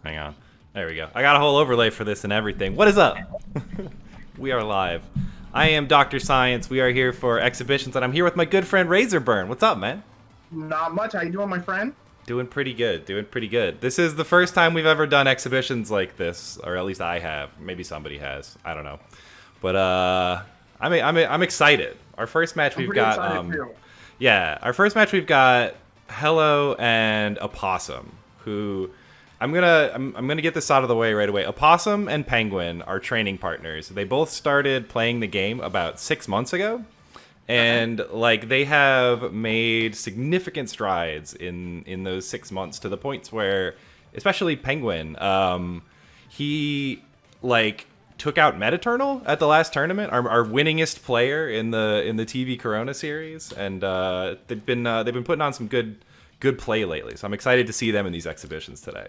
Hang on. There we go. I got a whole overlay for this and everything. What is up? We are live. I am Dr. Science. We are here for exhibitions, and I'm here with my good friend Razorburn. What's up, man? Not much. How you doing, my friend? Doing pretty good. Doing pretty good. This is the first time we've ever done exhibitions like this, or at least I have. Maybe somebody has. I don't know. But I'm excited. Our first match we've got our first match we've got Hello and Opossum, who I'm gonna get this out of the way right away. Opossum and Penguin are training partners. They both started playing the game about 6 months ago, and like they have made significant strides in those 6 months to the points where, especially Penguin, he like took out Metaternal at the last tournament, our winningest player in the TV Corona series, and they've been putting on some good play lately. So I'm excited to see them in these exhibitions today.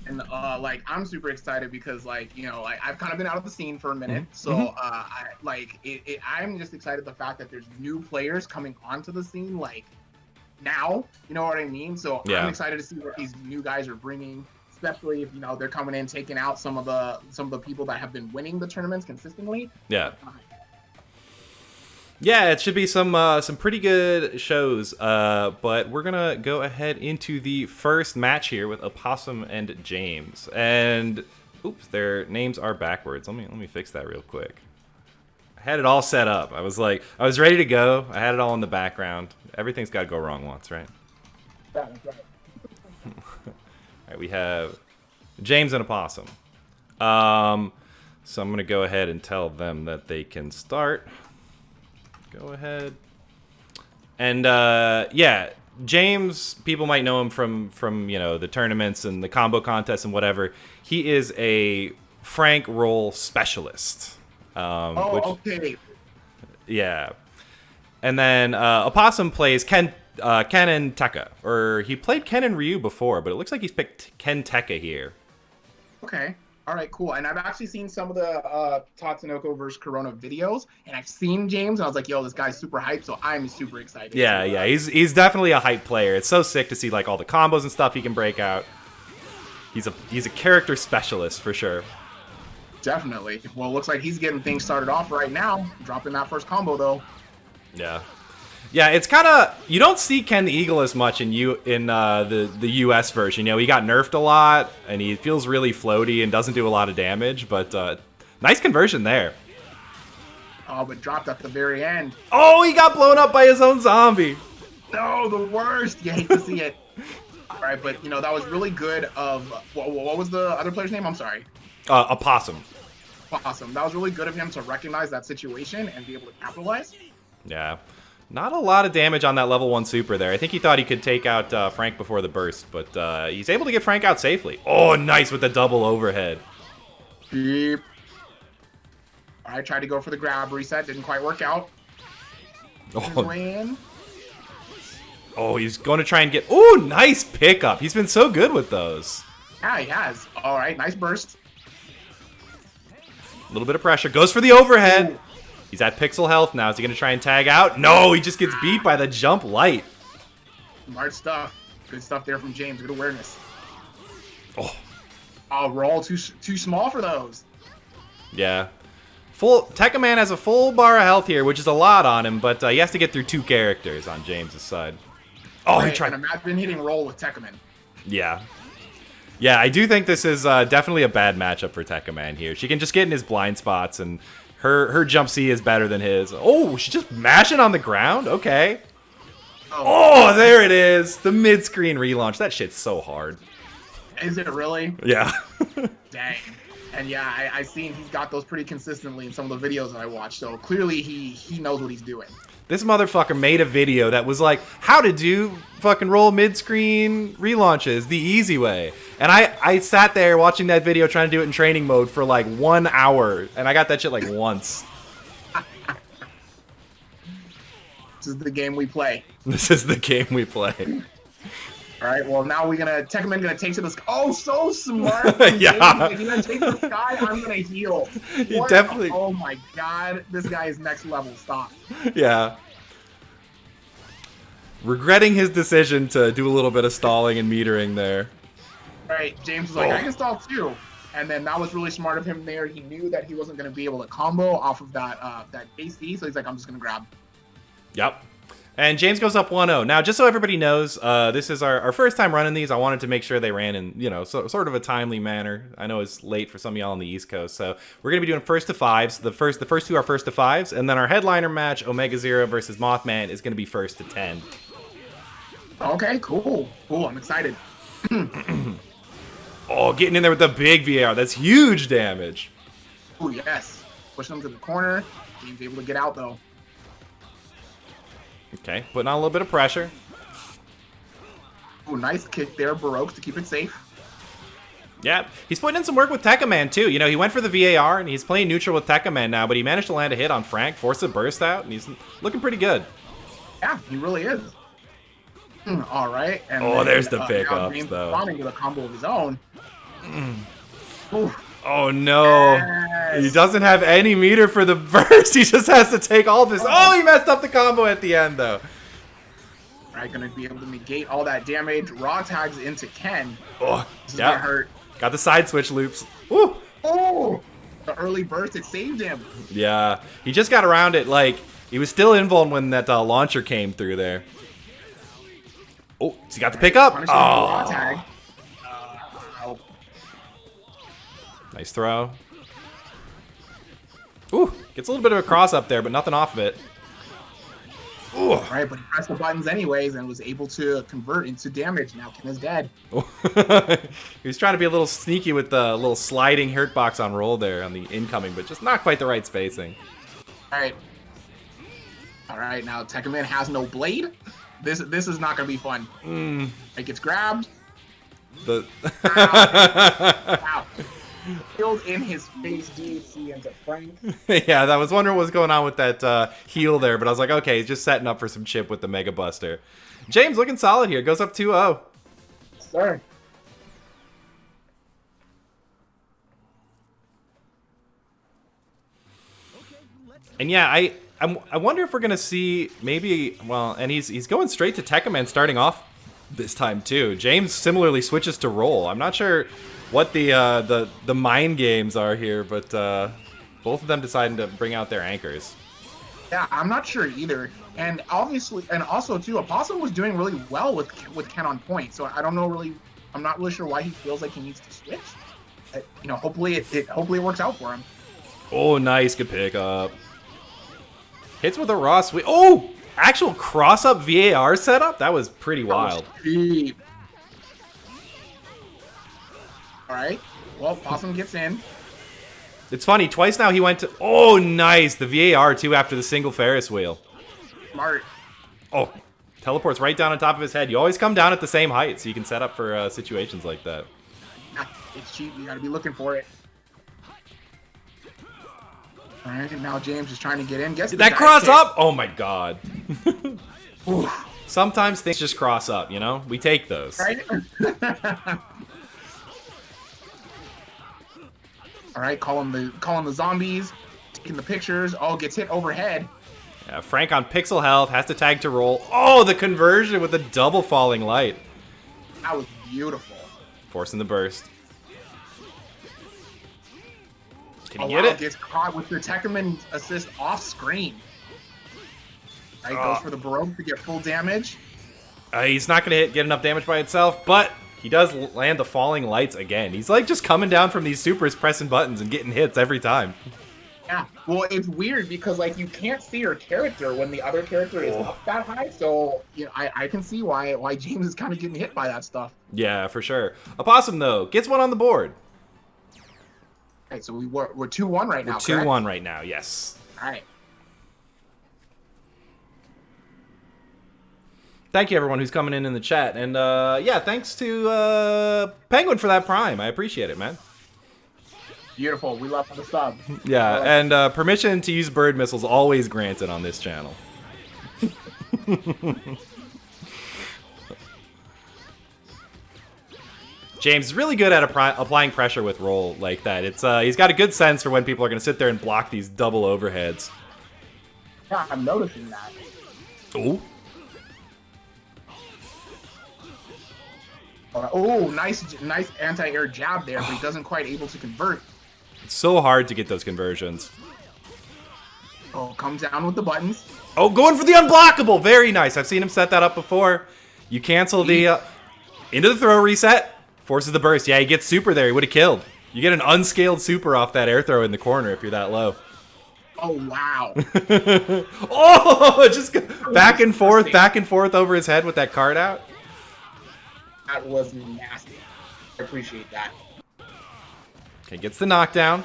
And like I'm super excited because like I've kind of been out of the scene for a minute, so I'm just excited the fact that there's new players coming onto the scene like now. You know what I mean? So yeah. I'm excited to see what these new guys are bringing, especially if they're coming in taking out some of the people that have been winning the tournaments consistently. Yeah. Yeah, it should be some pretty good shows, but we're gonna go ahead into the first match here with Opossum and James. And oops, their names are backwards. Let me fix that real quick. I had it all set up. I was ready to go. I had it all in the background. Everything's got to go wrong once, right? That's right. All right, we have James and Opossum. So I'm gonna go ahead and tell them that they can start. Go ahead. And yeah, James, people might know him from the tournaments and the combo contests and whatever. He is a Frank roll specialist. Okay. Yeah. And then Opossum plays Ken and Tekka, or he played Ken and Ryu before, but it looks like he's picked Ken Tekka here. Okay. All right, cool. And I've actually seen some of the Tatsunoko versus Corona videos, and I've seen James, and I was like, yo, this guy's super hyped, so I'm super excited. Yeah, he's definitely a hype player. It's so sick to see like all the combos and stuff he can break out. He's a character specialist for sure. Definitely. Well, it looks like he's getting things started off right now, dropping that first combo though. Yeah. Yeah, it's kind of, you don't see Ken the Eagle as much in the US version. He got nerfed a lot, and he feels really floaty and doesn't do a lot of damage, but nice conversion there. Oh, but dropped at the very end. Oh, he got blown up by his own zombie. No, the worst. You hate to see it. All right, but that was really good of, what was the other player's name? I'm sorry. Opossum. Opossum. That was really good of him to recognize that situation and be able to capitalize. Yeah. Not a lot of damage on that level 1 super there. I think he thought he could take out Frank before the burst, but he's able to get Frank out safely. Oh, nice with the double overhead. Beep. All right, tried to go for the grab reset. Didn't quite work out. Oh, he's going to try and get... Oh, nice pickup. He's been so good with those. Yeah, he has. All right, nice burst. A little bit of pressure. Goes for the overhead. Ooh. He's at pixel health now. Is he going to try and tag out? No, he just gets beat by the jump light. Smart stuff. Good stuff there from James. Good awareness. Oh. Oh, we're all too small for those. Yeah. Tekka Man has a full bar of health here, which is a lot on him, but he has to get through 2 characters on James's side. Oh, right, he tried. And imagine hitting roll with Tekka Man. Yeah. Yeah, I do think this is definitely a bad matchup for Tekka Man here. She can just get in his blind spots, and her jump C is better than his. Oh, she's just mashing on the ground? Okay. Oh, there it is. The mid-screen relaunch. That shit's so hard. Is it really? Yeah. Dang. And yeah, I seen he's got those pretty consistently in some of the videos that I watched. So clearly he knows what he's doing. This motherfucker made a video that was like, how to do fucking roll mid-screen relaunches the easy way. And I sat there watching that video trying to do it in training mode for like 1 hour. And I got that shit like once. This is the game we play. This is the game we play. All right, well, now Tekka Man gonna take to the sky. Oh, so smart. Yeah. If you're gonna take to the sky, I'm gonna heal. You definitely. Oh my god, this guy is next level. Stop. Yeah. Regretting his decision to do a little bit of stalling and metering there. Right, James was like, I can stall too. And then that was really smart of him there. He knew that he wasn't going to be able to combo off of that that AC, so he's like, I'm just going to grab. Yep. And James goes up 1-0. Now, just so everybody knows, this is our first time running these. I wanted to make sure they ran in, sort of a timely manner. I know it's late for some of y'all on the East Coast, so we're going to be doing first to fives. The first two are first to fives, and then our headliner match, Omega Zero versus Mothman, is going to be first to 10. Okay, cool. I'm excited. Oh, getting in there with the big VAR. That's huge damage. Oh, yes. Pushing him to the corner. He's able to get out, though. Okay, putting on a little bit of pressure. Oh, nice kick there, Baroque, to keep it safe. Yeah, he's putting in some work with Tekkaman, too. He went for the VAR, and he's playing neutral with Tekkaman now, but he managed to land a hit on Frank, force a burst out, and he's looking pretty good. Yeah, he really is. All right. And then, there's the pickups, though. Responding with a combo of his own. Oh, no. Yes. He doesn't have any meter for the burst. He just has to take all this. Oh, he messed up the combo at the end, though. Right, going to be able to negate all that damage. Raw tags into Ken. Oh, this is gonna hurt. Got the side switch loops. Woo. Oh, the early burst, it saved him. Yeah, he just got around it. Like, he was still invuln when that launcher came through there. Oh, so he got the pickup. Oh. Raw tag. Nice throw. Ooh, gets a little bit of a cross up there, but nothing off of it. Ooh. Right, but he pressed the buttons anyways and was able to convert into damage. Now Ken is dead. He was trying to be a little sneaky with the little sliding hurt box on roll there on the incoming, but just not quite the right spacing. All right, now Tekkaman has no blade. This is not gonna be fun. It gets grabbed. Wow. Killed in his face, DHC into Frank. Yeah, I was wondering what was going on with that heal there, but I was like, okay, he's just setting up for some chip with the Mega Buster. James looking solid here. Goes up 2-0. Sir. And yeah, I wonder if we're gonna see maybe and he's going straight to Tekkaman starting off this time too. James similarly switches to roll. I'm not sure what the mind games are here, but both of them deciding to bring out their anchors. Yeah, I'm not sure either. And obviously, and also too, Opossum was doing really well with Ken on point. So I don't know really. I'm not really sure why he feels like he needs to switch. Hopefully it works out for him. Oh, nice, good pickup. Hits with a raw sweep. Oh, actual cross-up VAR setup? That was pretty wild. All right. Well, Possum gets in. It's funny. Twice now he went to... Oh, nice. The VAR, too, after the single Ferris wheel. Smart. Oh, teleports right down on top of his head. You always come down at the same height, so you can set up for situations like that. It's cheap. You got to be looking for it. All right, and now James is trying to get in. Guess that cross up? Oh, my God. Sometimes things just cross up, We take those. Right? All right, calling the zombies, taking the pictures. Oh, gets hit overhead. Yeah, Frank on pixel health, has to tag to roll. Oh, the conversion with the double falling light. That was beautiful. Forcing the burst. Can he get it? Gets caught with the Tekkaman assist off screen. Right, goes for the Baroque to get full damage. He's not going to get enough damage by itself, but he does land the falling lights again. He's like just coming down from these supers, pressing buttons, and getting hits every time. Yeah, well, it's weird because like you can't see your character when the other character is up that high. So I can see why James is kind of getting hit by that stuff. Yeah, for sure. Opossum though gets one on the board. All right, so we're 2-1 right now. We're 2-1 right now. Yes. All right. Thank you, everyone who's coming in the chat. And, yeah, thanks to Penguin for that Prime. I appreciate it, man. Beautiful. We love the sub. Yeah, and permission to use bird missiles always granted on this channel. James is really good at applying pressure with roll like that. He's got a good sense for when people are going to sit there and block these double overheads. Yeah, I'm noticing that. Ooh. Oh, nice anti-air jab there, but he doesn't quite able to convert. It's so hard to get those conversions. Oh, comes down with the buttons. Oh, going for the unblockable. Very nice. I've seen him set that up before. You cancel the into the throw reset. Forces the burst. Yeah, he gets super there. He would have killed. You get an unscaled super off that air throw in the corner if you're that low. Oh, wow. Oh, just back and forth over his head with that card out. That was nasty. I appreciate that. Okay, gets the knockdown.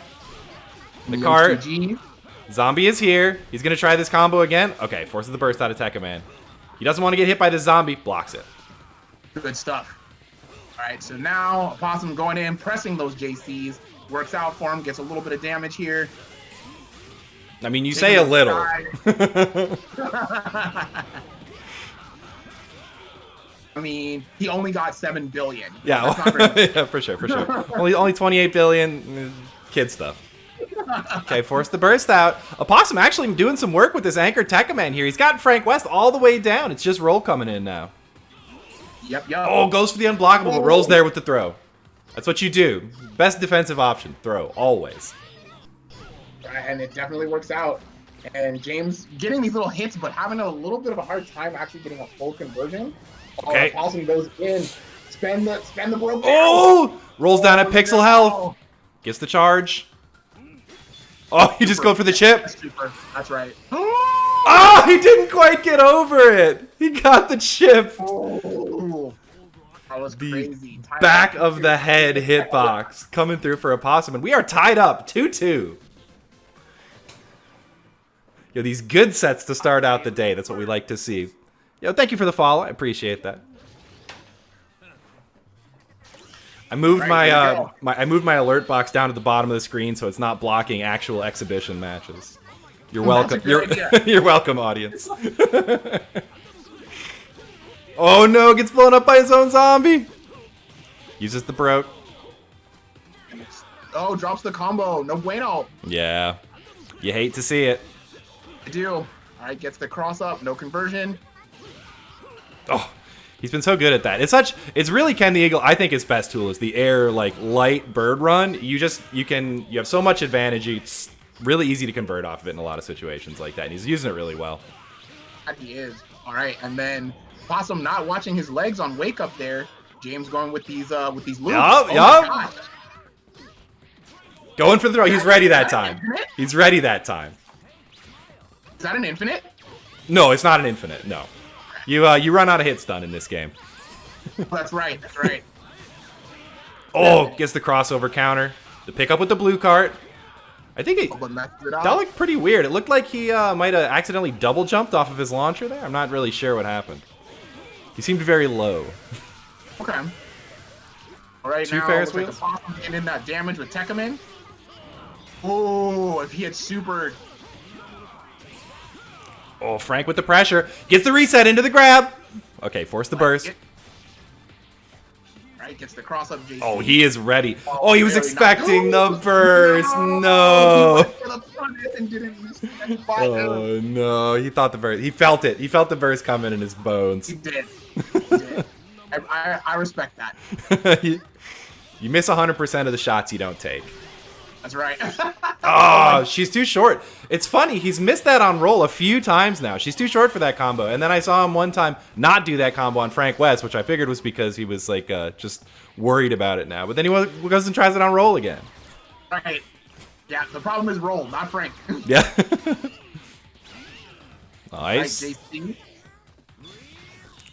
The card. Zombie is here. He's going to try this combo again. Okay, forces the burst out of Tekka Man. He doesn't want to get hit by the zombie. Blocks it. Good stuff. All right, so now Opossum going in, pressing those JCs. Works out for him, gets a little bit of damage here. I mean, you say a little. I mean, he only got 7 billion. Yeah, yeah, for sure. only 28 billion. Kid stuff. Okay, force the burst out. Opossum actually doing some work with this anchor Tekka Man here. He's got Frank West all the way down. It's just Roll coming in now. Yep. Oh, goes for the unblockable, but Roll's there with the throw. That's what you do. Best defensive option. Throw, always. And it definitely works out. And James getting these little hits, but having a little bit of a hard time actually getting a full conversion. Okay. Opossum goes in. Spend the broke. Oh! Rolls down at pixel health. Gets the charge. Oh, he just go for the chip. That's right. Oh, he didn't quite get over it. He got the chip. Oh, that was crazy. Back of the head hitbox coming through for Opossum. And we are tied up 2-2. Yo, these good sets to start out the day. That's what we like to see. Yo, thank you for the follow. I appreciate that. I moved I moved my alert box down to the bottom of the screen so it's not blocking actual exhibition matches. You're welcome. You're welcome, audience. Oh no, gets blown up by his own zombie. Uses the broke. Oh, drops the combo. No bueno. Yeah. You hate to see it. I do. All right, gets the cross up. No conversion. Oh, he's been so good at that. It's really Ken the Eagle. I think his best tool is the air light bird run. You have so much advantage. It's really easy to convert off of it in a lot of situations like that. And he's using it really well. He is. All right, and then Possum not watching his legs on wake up there. James going with these loops. Yup. Going for the throw. He's ready that time. He's ready that time. Is that an infinite? No, it's not an infinite. No. You run out of hit stun in this game. That's right. That's right. Oh, gets the crossover counter. The pickup with the blue cart. I think that looked pretty weird. It looked like he might have accidentally double jumped off of his launcher there. I'm not really sure what happened. He seemed very low. Okay. All right, Two now Ferris looks wheels. like Opossum getting in that damage with Tekka Man. Oh, if he had supered. Oh, Frank with the pressure. Gets the reset into the grab. Okay, force the burst. Right, gets the cross up JC. Oh, he is ready. Oh, he was expecting the burst. No. Oh, no. He thought the burst. He felt it. He felt the burst coming in his bones. He did. He did. I respect that. You miss 100% of the shots you don't take. That's right. Oh, she's too short. It's funny. He's missed that on roll a few times now. She's too short for that combo. And then I saw him one time not do that combo on Frank West, which I figured was because he was like just worried about it now. But then he goes and tries it on roll again. Right. Yeah, the problem is roll, not Frank. Yeah. Nice. Right, JC.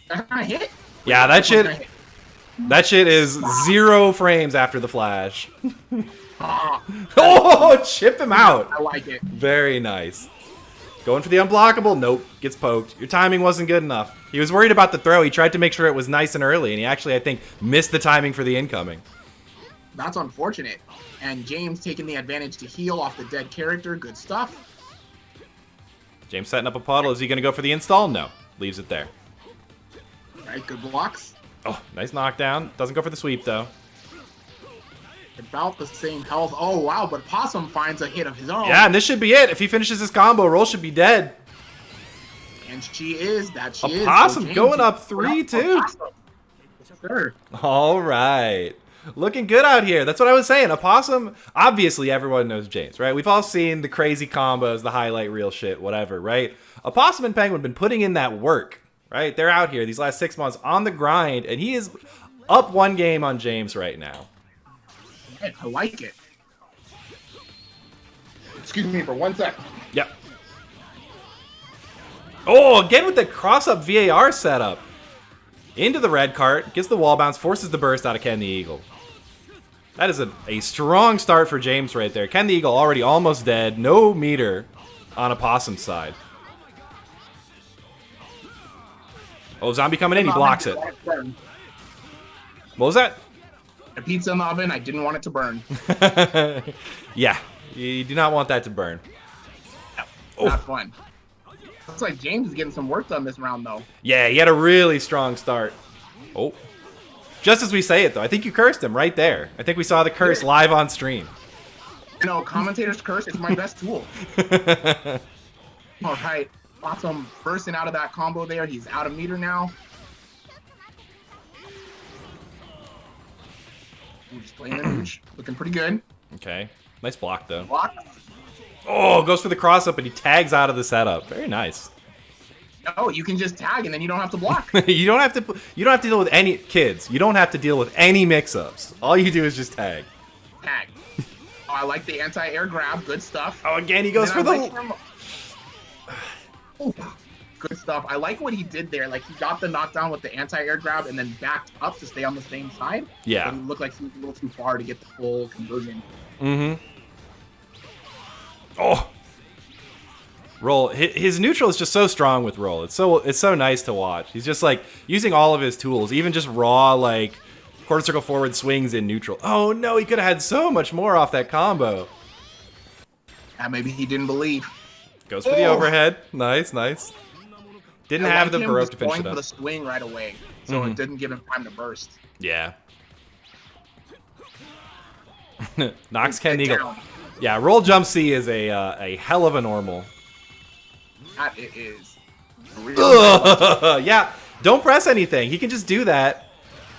That's gonna hit? Yeah, that shit is 0 frames after the flash. Oh, chip him out. I like it. Very nice. Going for the unblockable. Nope. Gets poked. Your timing wasn't good enough. He was worried about the throw. He tried to make sure it was nice and early, and he actually, I think, missed the timing for the incoming. That's unfortunate. And James taking the advantage to heal off the dead character. Good stuff. James setting up a puddle. Is he going to go for the install? No. Leaves it there. All right, good blocks. Oh, nice knockdown. Doesn't go for the sweep, though. About the same health. Oh, wow, but Possum finds a hit of his own. Yeah, and this should be it. If he finishes his combo, Roll should be dead. And she is. That she is. Possum going up 3-2. sir. All right. Looking good out here. That's what I was saying. Opossum, obviously everyone knows James, right? We've all seen the crazy combos, the highlight reel shit, whatever, right? Opossum and Penguin have been putting in that work, right? They're out here these last 6 months on the grind, and he is up 1 game on James right now. I like it. Excuse me for 1 sec. Yep. Oh, again with the cross-up VAR setup. Into the red cart, gets the wall bounce, forces the burst out of Ken the Eagle. That is a strong start for James right there. Ken the Eagle already almost dead. No meter on Opossum's side. Oh, zombie coming in. He blocks it. What was that? A pizza in the oven. I didn't want it to burn. Yeah, you do not want that to burn. No, not fun. Looks like James is getting some work done this round, though. Yeah, he had a really strong start. Oh. Just as we say it, though, I think you cursed him right there. I think we saw the curse live on stream. You know, commentator's curse is my best tool. All right. Awesome. Bursting out of that combo there. He's out of meter now. Just playing the nooch. Looking pretty good. Okay. Nice block, though. Block. Oh, goes for the cross-up, and he tags out of the setup. Very nice. No, you can just tag, and then you don't have to block. You don't have to deal with any kids. You don't have to deal with any mix-ups. All you do is just tag. Tag. Oh, I like the anti-air grab. Good stuff. Oh, again, he goes for the... Good stuff. I like what he did there. Like, he got the knockdown with the anti-air grab and then backed up to stay on the same side. Yeah. But he looked like he was a little too far to get the full conversion. Mm-hmm. Oh. Roll. His neutral is just so strong with Roll. It's so nice to watch. He's just, like, using all of his tools. Even just raw, like, quarter circle forward swings in neutral. Oh, no, he could have had so much more off that combo. Yeah, maybe he didn't believe. Goes for the overhead. Nice, nice. Didn't have the Baroque to finish it going up. for the swing right away, so it didn't give him time to burst. Yeah. Knocks Ken Eagle. Yeah, roll jump C is a hell of a normal. That it is. Yeah, don't press anything. He can just do that.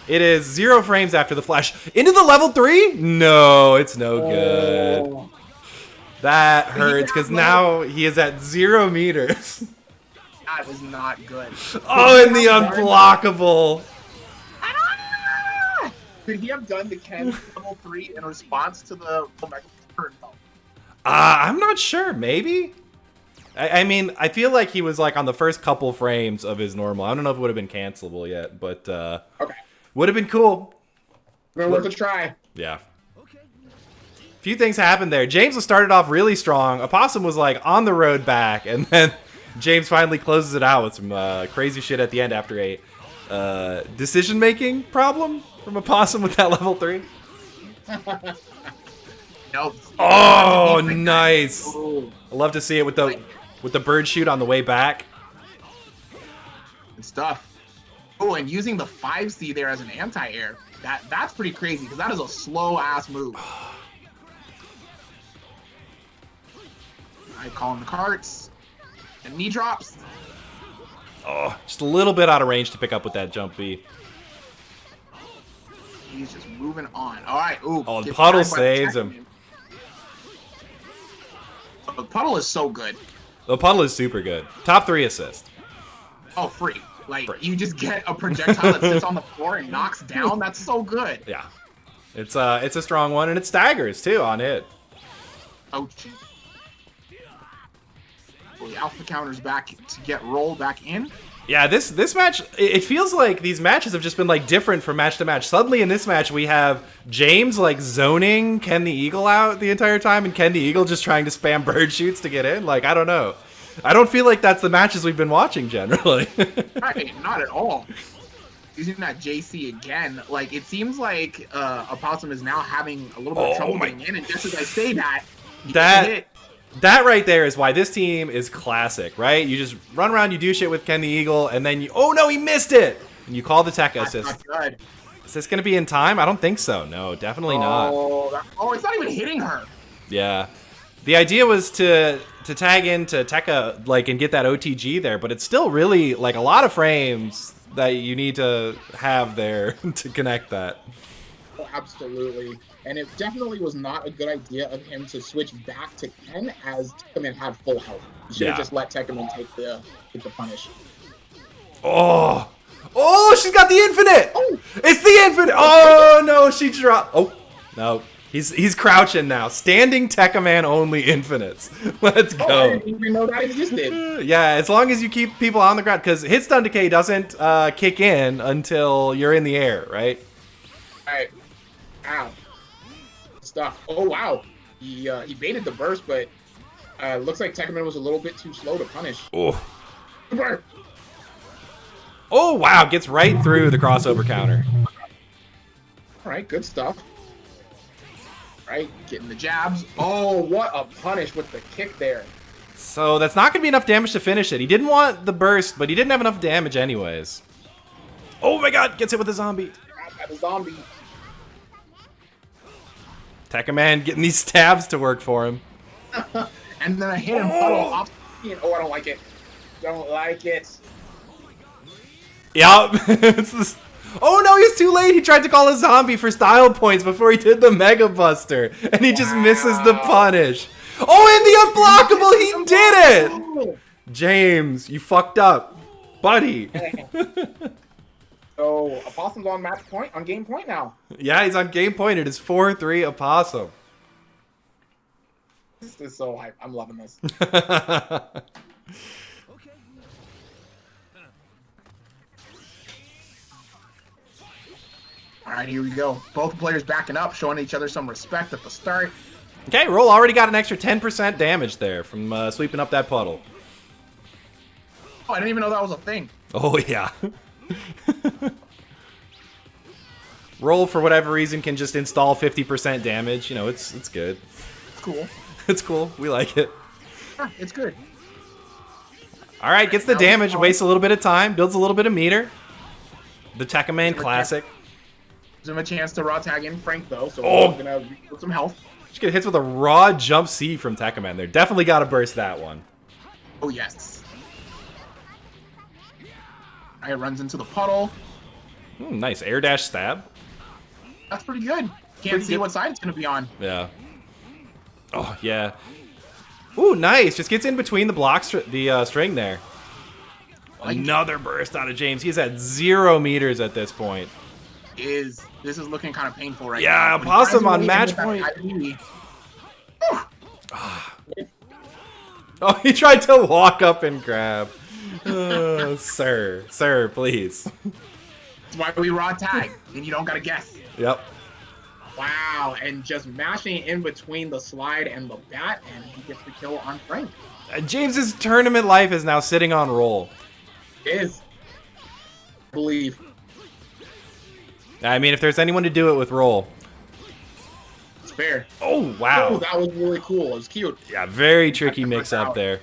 It is 0 frames after the flash. Into the level 3? No, it's no good. That hurts because now he is at 0 meters. That is not good. Oh, and the unblockable. Could he have done the Ken level 3 in response to the turn? I'm not sure. Maybe. I mean, I feel like he was like on the first couple frames of his normal. I don't know if it would have been cancelable yet, but okay, would have been cool. worth a try. Yeah. Few things happened there. James was started off really strong. Opossum was like on the road back, and then James finally closes it out with some crazy shit at the end after a decision-making problem from Opossum with that level 3. Nope. Oh, nice. I love to see it with the bird shoot on the way back. Good stuff. Oh, and using the 5C there as an anti-air, that's pretty crazy because that is a slow-ass move. I call him the carts. And knee drops. Oh, just a little bit out of range to pick up with that jump B. He's just moving on. All right. Ooh, oh, Puddle saves him. The Puddle is so good. The Puddle is super good. Top 3 assist. Oh, free. Like, you just get a projectile that sits on the floor and knocks down. That's so good. Yeah. It's a strong one, and it staggers, too, on hit. Oh, geez. The alpha counter's back to get roll back in. Yeah, this match, it feels like these matches have just been like different from match to match. Suddenly in this match we have James like zoning Ken the Eagle out the entire time and Ken the Eagle just trying to spam bird shoots to get in. Like, I don't know. I don't feel like that's the matches we've been watching generally. Right, not at all. Using that JC again, like it seems like Opossum is now having a little bit of trouble getting in, and just as I say that, that right there is why this team is classic, right? You just run around, you do shit with Ken the Eagle, and then oh no, he missed it! And you call the tech assist. That's not good. Is this going to be in time? I don't think so. No, definitely not. Oh, it's not even hitting her. Yeah. The idea was to tag into Tekka, like, and get that OTG there, but it's still really, like, a lot of frames that you need to have there to connect that. Oh, absolutely. And it definitely was not a good idea of him to switch back to Ken as Tekkaman had full health. He should have just let Tekkaman take the punish. Oh! Oh, she's got the infinite! Oh. It's the infinite! Oh, no, she dropped. Oh, no. He's crouching now. Standing Tekkaman only infinites. Let's go. I didn't even know that existed. Yeah, as long as you keep people on the ground, because hit stun decay doesn't kick in until you're in the air, right? All right. Ow. Stuff. Oh, wow. He baited the burst, but looks like Tekkaman was a little bit too slow to punish. Oh. Oh, wow. Gets right through the crossover counter. All right, good stuff. Right, getting the jabs. Oh, what a punish with the kick there. So that's not going to be enough damage to finish it. He didn't want the burst, but he didn't have enough damage anyways. Oh my god, gets hit with a zombie. Got the zombie. Tekkaman getting these stabs to work for him. And then a hidden puddle off. Oh, I don't like it. Don't like it. Yup. Oh no, he's too late. He tried to call a zombie for style points before he did the Mega Buster. And he just misses the punish. Oh, and the unblockable, he did it! James, you fucked up. Buddy. So, Opossum's on match point, on game point now. Yeah, he's on game point. It is 4-3 Opossum. This is so hype. I'm loving this. All right, here we go. Both players backing up, showing each other some respect at the start. Okay, Roll already got an extra 10% damage there from sweeping up that puddle. Oh, I didn't even know that was a thing. Oh, yeah. Roll, for whatever reason, can just install 50% damage. You know, it's good. It's cool. It's cool. We like it. Yeah, it's good. All right, gets the damage, wastes a little bit of time, builds a little bit of meter. The Tekkaman classic. Gives him a chance to raw tag in Frank, though, so I'm going to put some health. Just get hits with a raw jump C from Tekkaman there. Definitely got to burst that one. Oh, yes. All right, runs into the puddle. Nice air dash stab. That's pretty good. Can't see what side it's going to be on. Yeah. Oh, yeah. Ooh, nice. Just gets in between the blocks, the string there. Another burst out of James. He's at 0 meters at this point. This is looking kind of painful right now. Yeah, Opossum on match point. Oh, he tried to walk up and grab. Sir, please. That's why we raw tag, and you don't got to guess. Yep. Wow, and just mashing in between the slide and the bat, and he gets the kill on Frank. James's tournament life is now sitting on Roll. It is. I believe. I mean, if there's anyone to do it with Roll. It's fair. Oh, wow. Oh, that was really cool. It was cute. Yeah, very tricky mix-up there.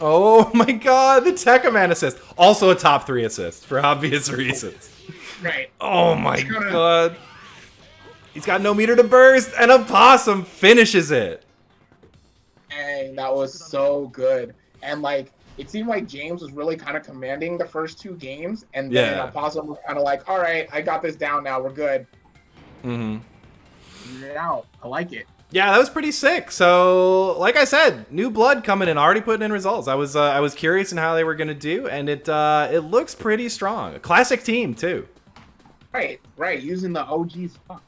Oh my god, the Tekkaman assist. Also a top 3 assist, for obvious reasons. Right. Oh my god. He's got no meter to burst, and Opossum finishes it. Dang, that was so good. And, like, it seemed like James was really kind of commanding the first 2 games, and then Opossum was kind of like, all right, I got this down now, we're good. Mm-hmm. Figured it out. I like it. Yeah, that was pretty sick. So, like I said, new blood coming in, already putting in results. I was curious in how they were gonna do, and it looks pretty strong. A classic team too. Right. Using the OG stuff.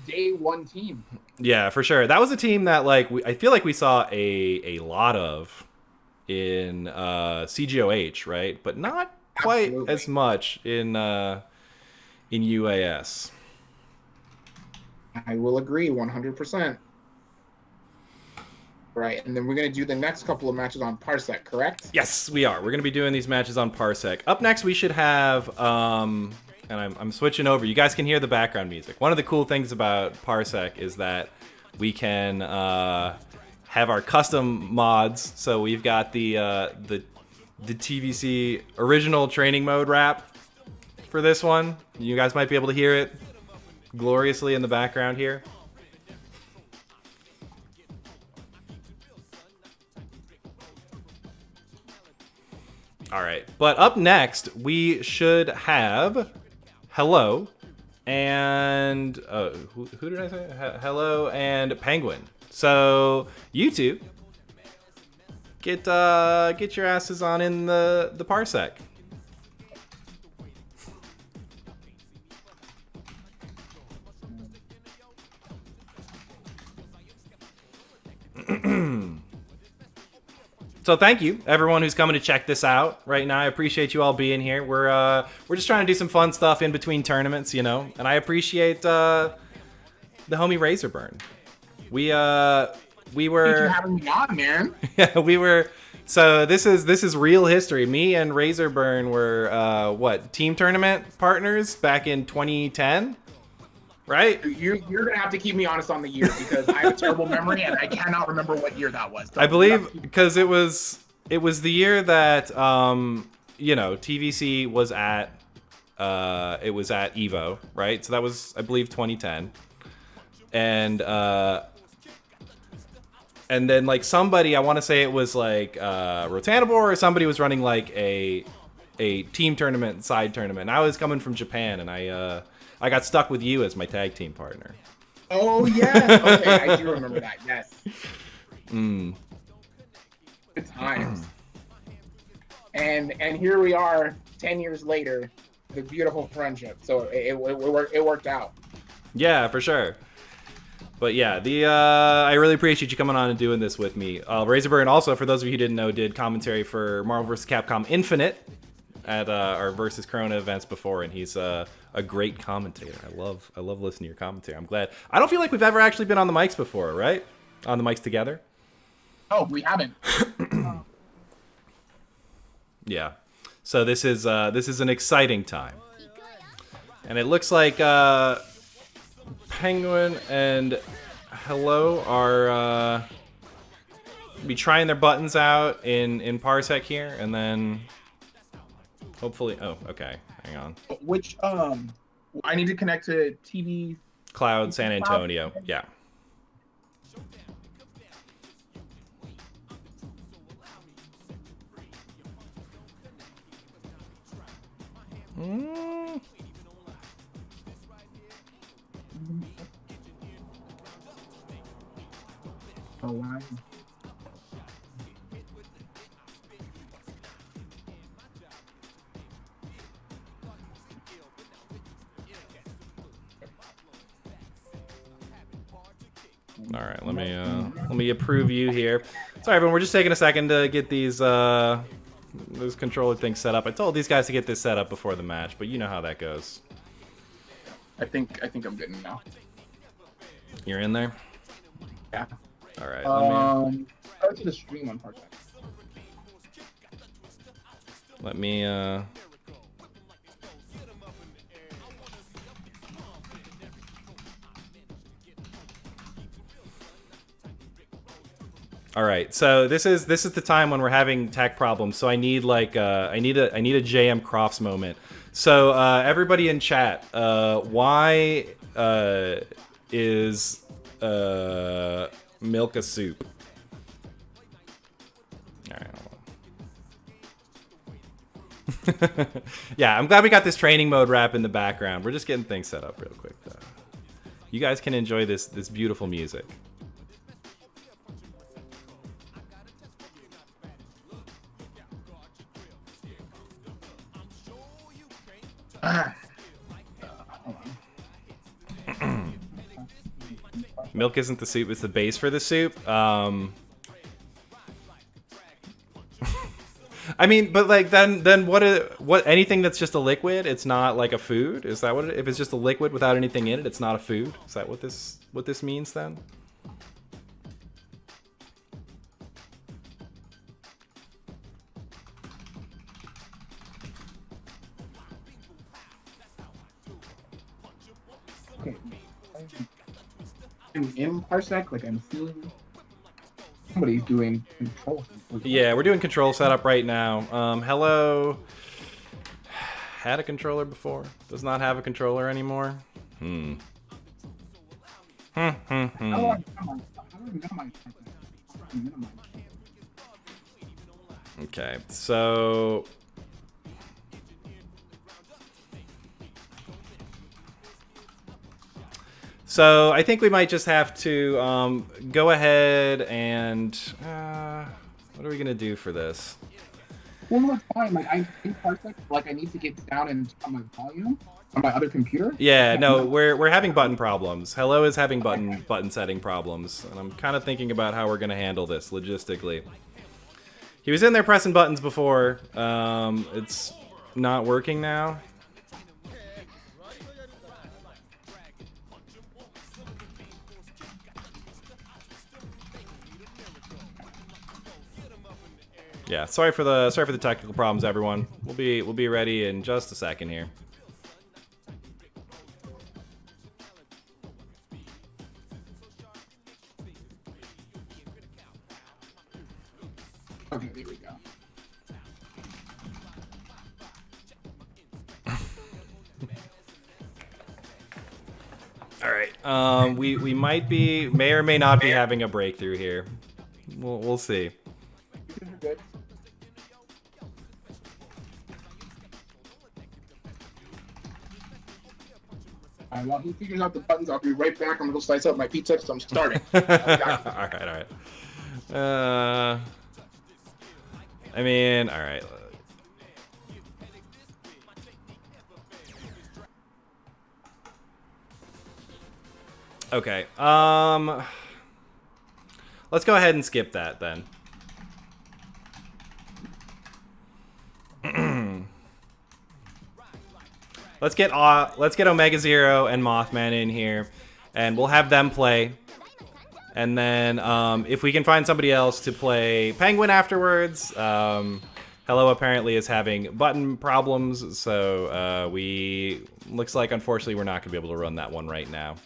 Day 1 team. Yeah, for sure. That was a team that I feel like we saw a lot of in CGOH, right? But not quite as much in UAS. I will agree 100%. Right, and then we're going to do the next couple of matches on Parsec, correct? Yes, we are. We're going to be doing these matches on Parsec. Up next, we should have, and I'm switching over. You guys can hear the background music. One of the cool things about Parsec is that we can have our custom mods. So we've got the TvC original training mode rap for this one. You guys might be able to hear it gloriously in the background here. But up next, we should have Hello and who did I say? Hello and Penguin. So you two get your asses on in the parsec. So thank you, everyone who's coming to check this out right now. I appreciate you all being here. We're just trying to do some fun stuff in between tournaments, you know. And I appreciate the homie Razorburn. We were. Thank you for having me on, man. Yeah, we were. So this is real history. Me and Razorburn were team tournament partners back in 2010. Right? You're gonna have to keep me honest on the year because I have a terrible memory and I cannot remember what year that was. I believe because it was the year that TvC was at Evo, right? So that was, I believe, 2010, and then like somebody, I want to say it was like Rotanabor or somebody was running like a team tournament, side tournament. And I was coming from Japan, and I got stuck with you as my tag team partner. Oh yeah, okay, I do remember that. Yes. Good times. And here we are, 10 years later, the beautiful friendship. So it worked out. Yeah, for sure. But yeah, I really appreciate you coming on and doing this with me. Razorburn also, for those of you who didn't know, did commentary for Marvel vs. Capcom Infinite at our Versus Corona events before, and he's a great commentator. I love listening to your commentary. I'm glad. I don't feel like we've ever actually been on the mics before, right? On the mics together? Oh, we haven't. Yeah. So this is an exciting time. And it looks like Penguin and Hello are be trying their buttons out in Parsec here, and then hopefully. Oh, okay. Hang on. Which I need to connect to TV Cloud San Antonio. Yeah. Oh, wow. All right, let me approve you here. Sorry, everyone, we're just taking a second to get these controller things set up. I told these guys to get this set up before the match, but you know how that goes. I think I'm good now. You're in there? Yeah. All right. Go to the stream on Parsec. Let me All right, so this is the time when we're having tech problems. So I need like I need a JM Crofts moment. So everybody in chat, why is milk a soup? All right. Hold on. Yeah, I'm glad we got this training mode wrap in the background. We're just getting things set up real quick, though. You guys can enjoy this beautiful music. Milk isn't the soup, it's the base for the soup. I mean, but like then what anything that's just a liquid, it's not like a food? Is that what if it's just a liquid without anything in it, it's not a food? Is that what this means then? Okay. In Parsec, like I'm seeing somebody's doing control. Yeah, we're doing control setup right now. Hello. Had a controller before. Does not have a controller anymore. Okay, so So I think we might just have to go ahead and what are we gonna do for this? Well, no, it's fine. Like I in Parsec, like I need to get down and on my volume on my other computer. Yeah, no, we're having button problems. Hello is having button setting problems, and I'm kind of thinking about how we're gonna handle this logistically. He was in there pressing buttons before. It's not working now. Yeah, sorry for the technical problems, everyone. We'll be ready in just a second here. Okay, there we go. All right. We may or may not be having a breakthrough here. We'll see. You're good. All right, while he figures out the buttons, I'll be right back. I'm gonna go slice up my pizza because I'm starting. All right. I mean, all right. Okay. Let's go ahead and skip that then. Let's get Omega Zero and Mothman in here, and we'll have them play. And then if we can find somebody else to play Penguin afterwards. Hello apparently is having button problems, so looks like unfortunately we're not gonna be able to run that one right now.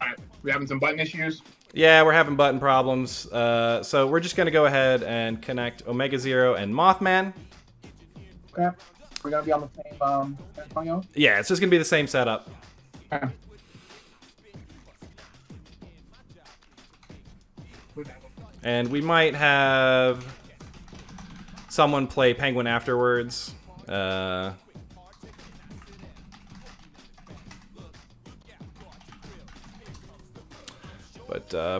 All right, we having some button issues. Yeah, we're having button problems. So we're just gonna go ahead and connect Omega Zero and Mothman. Okay. We're gonna be on the same Antonio? Yeah, it's just gonna be the same setup. Okay. And we might have someone play Penguin afterwards. But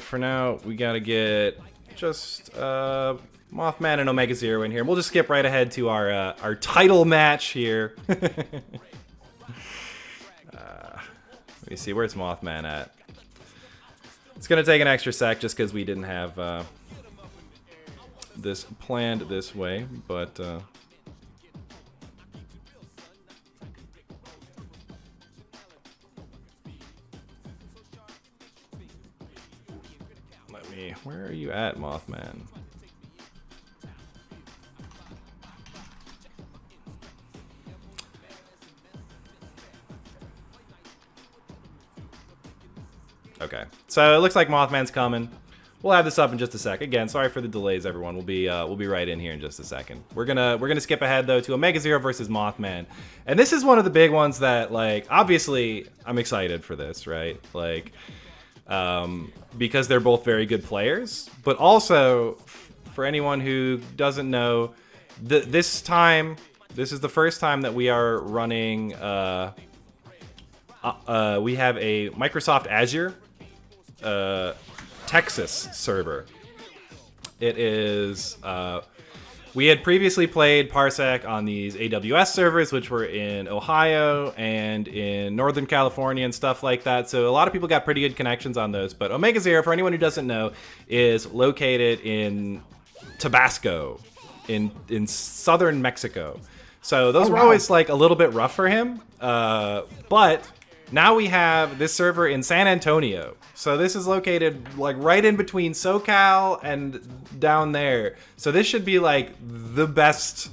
for now, we gotta get just Mothman and Omega Zero in here. We'll just skip right ahead to our title match here. Let me see, where's Mothman at? It's gonna take an extra sec just because we didn't have this planned this way, but where are you at, Mothman? Okay, so it looks like Mothman's coming. We'll have this up in just a sec. Again, sorry for the delays, everyone. We'll be right in here in just a second. We're gonna skip ahead though to Omega Zero versus Mothman, and this is one of the big ones that, like, obviously I'm excited for this, right? Like, because they're both very good players, but also for anyone who doesn't know, this is the first time that we are running. We have a Microsoft Azure Texas server. It is we had previously played Parsec on these AWS servers, which were in Ohio and in Northern California and stuff like that. So a lot of people got pretty good connections on those. But Omega Zero, for anyone who doesn't know, is located in Tabasco, in southern Mexico. So those were always like a little bit rough for him. But now we have this server in San Antonio. So this is located like right in between SoCal and down there. So this should be like the best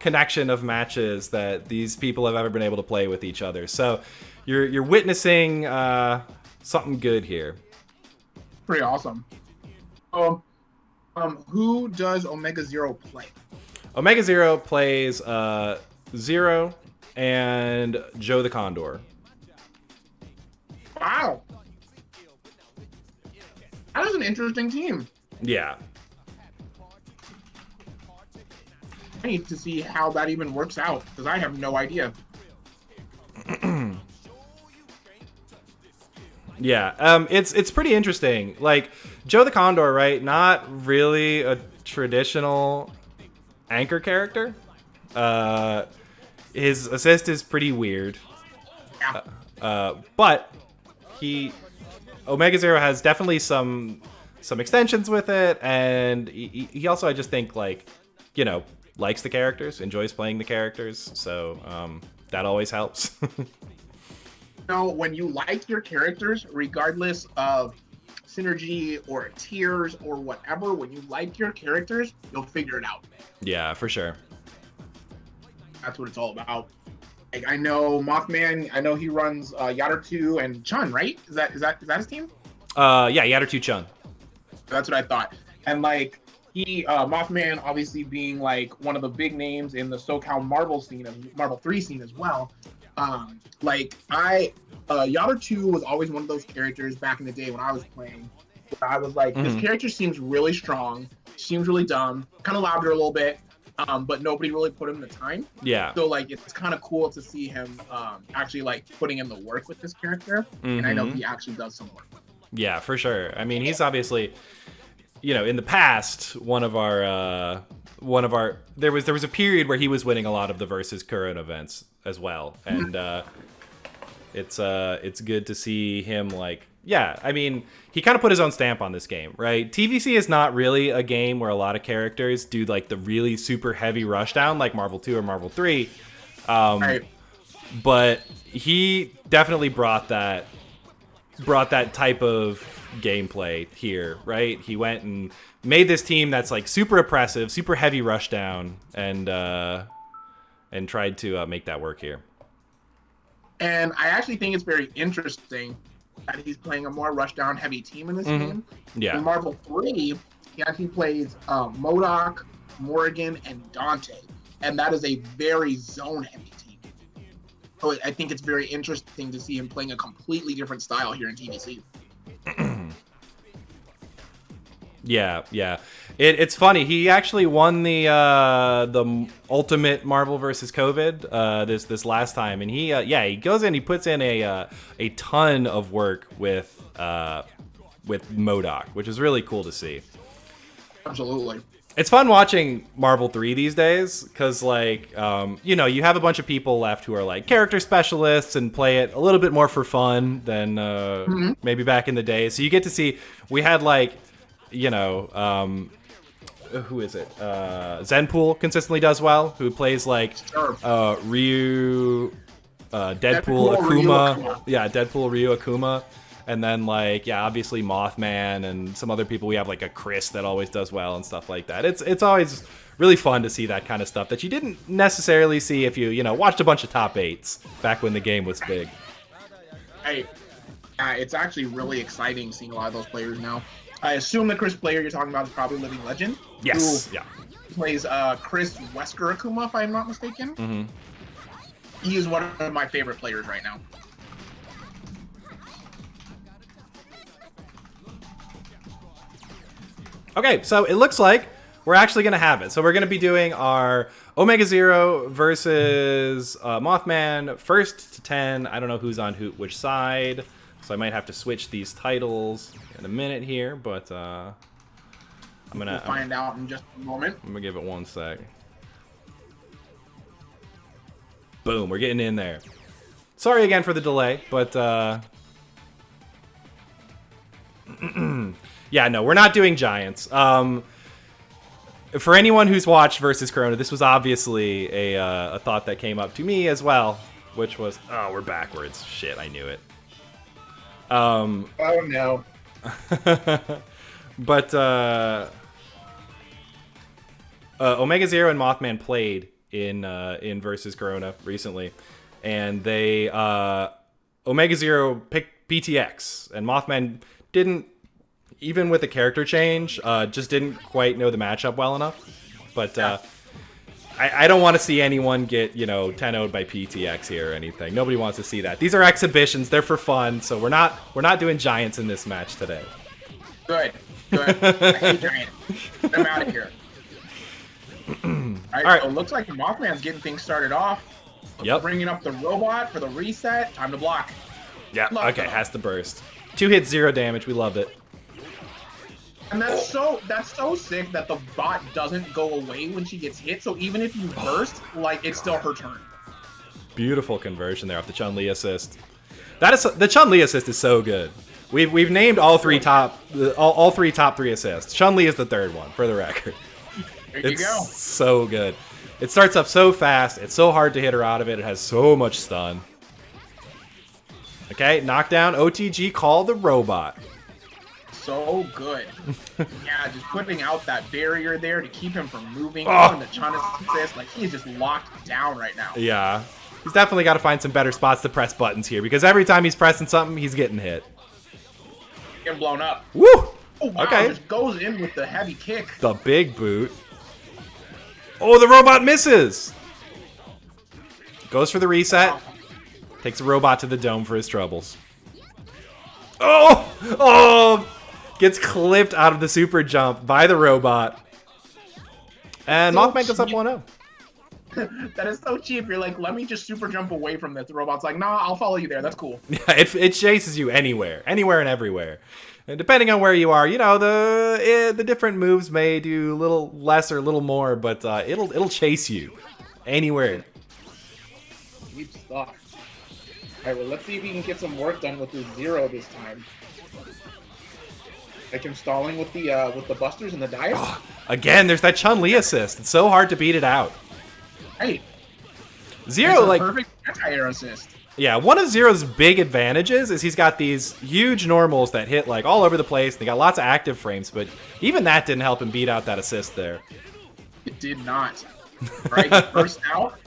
connection of matches that these people have ever been able to play with each other. So you're witnessing something good here. Pretty awesome. Who does Omega Zero play? Omega Zero plays Zero and Joe the Condor. Wow. That is an interesting team. Yeah. I need to see how that even works out, because I have no idea. Yeah, it's pretty interesting. Like Joe the Condor, right? Not really a traditional anchor character. His assist is pretty weird. But Omega Zero has definitely some extensions with it, and he also, I just think, like, you know, likes the characters, enjoys playing the characters, so that always helps. When you like your characters, regardless of synergy or tiers or whatever, when you like your characters, you'll figure it out. Yeah, for sure. That's what it's all about. Like, I know Mothman. I know he runs Yatter2 and Chun, right? Is that his team? Yeah, Yatter2 Chun. That's what I thought. And like he, Mothman, obviously being like one of the big names in the SoCal Marvel scene, Marvel 3 scene as well. Yatter2 was always one of those characters back in the day when I was playing. I was like, this character seems really strong, seems really dumb, kind of louder a little bit. But nobody really put him the time. Yeah. So like it's kind of cool to see him actually like putting in the work with this character, and I know he actually does some work. Yeah, for sure. I mean, he's obviously, you know, in the past, one of our there was a period where he was winning a lot of the versus current events as well, and it's good to see him, like, yeah, I mean, he kind of put his own stamp on this game, right? TvC is not really a game where a lot of characters do like the really super heavy rushdown like Marvel 2 or Marvel 3. Right. But he definitely brought that type of gameplay here, right? He went and made this team that's like super oppressive, super heavy rushdown, and tried to make that work here. And I actually think it's very interesting that he's playing a more rushdown heavy team in this game. Yeah. In Marvel 3, he actually plays MODOK, Morrigan, and Dante. And that is a very zone heavy team. So I think it's very interesting to see him playing a completely different style here in TvC. Yeah. It's funny. He actually won the Ultimate Marvel vs. COVID this last time, and he goes in, he puts in a ton of work with MODOK, which is really cool to see. Absolutely. It's fun watching Marvel 3 these days because, like, you know, you have a bunch of people left who are like character specialists and play it a little bit more for fun than maybe back in the day. So you get to see, we had like, you know, who is it? Zenpool consistently does well, who plays like Ryu, Deadpool, Akuma. Yeah, Deadpool, Ryu, Akuma. And then, like, yeah, obviously Mothman and some other people. We have like a Chris that always does well and stuff like that. It's always really fun to see that kind of stuff that you didn't necessarily see if you watched a bunch of top 8s back when the game was big. Hey, it's actually really exciting seeing a lot of those players now. I assume the Chris player you're talking about is probably Living Legend. Yes. Yeah. Plays Chris Wesker Akuma, if I'm not mistaken. He is one of my favorite players right now. Okay, so it looks like we're actually going to have it. So we're going to be doing our Omega Zero versus Mothman, 1st to 10. I don't know who's on which side, so I might have to switch these titles in a minute here, but we'll find out in just a moment. I'm going to give it one sec. Boom, we're getting in there. Sorry again for the delay, but yeah, no, we're not doing Giants. For anyone who's watched Versus Corona, this was obviously a thought that came up to me as well, which was, oh, we're backwards. Shit, I knew it. Oh, no. But Omega Zero and Mothman played in Versus Corona recently, and they Omega Zero picked BTX, and Mothman didn't, even with the character change, just didn't quite know the matchup well enough. But I don't want to see anyone get 10-0'd by PTX here or anything. Nobody wants to see that. These are exhibitions; they're for fun. So we're not doing Giants in this match today. Good. I hate Giants. I'm out of here. All right. So it looks like the Mothman's getting things started off. Yep. Bringing up the robot for the reset. Time to block. Yeah. Okay. Has to burst. 2 hits, 0 damage. We loved it. And that's so sick that the bot doesn't go away when she gets hit. So even if you burst, like it's still her turn. Beautiful conversion there off the Chun-Li assist. That is the Chun-Li assist is so good. We've named all three top 3 assists. Chun-Li is the 3rd one for the record. There you go. It's so good. It starts up so fast. It's so hard to hit her out of it. It has so much stun. Okay, knockdown. OTG, call the robot. So good. Yeah, just putting out that barrier there to keep him from moving. And the Chun assist, like he's just locked down right now. Yeah. He's definitely got to find some better spots to press buttons here because every time he's pressing something, he's getting hit. Getting blown up. Woo! Oh, wow, okay. Just goes in with the heavy kick. The big boot. Oh, the robot misses. Goes for the reset. Takes the robot to the dome for his troubles. Oh! Oh! Gets clipped out of the super jump by the robot. And So Mothman goes up 1-0. That is so cheap. You're like, let me just super jump away from this. The robot's like, nah, I'll follow you there. That's cool. Yeah, it chases you anywhere and everywhere. And depending on where you are, you know, the different moves may do a little less or a little more, but it'll chase you anywhere. Deep stuff. Alright, well, let's see if he can get some work done with his 0 this time. Like him stalling with the busters and the dive. Oh, again, there's that Chun-Li assist. It's so hard to beat it out. Hey, 0, like, perfect anti-air assist. yeah, one of Zero's big advantages is he's got these huge normals that hit like all over the place. They got lots of active frames, but even that didn't help him beat out that assist there. It did not. Right, first out.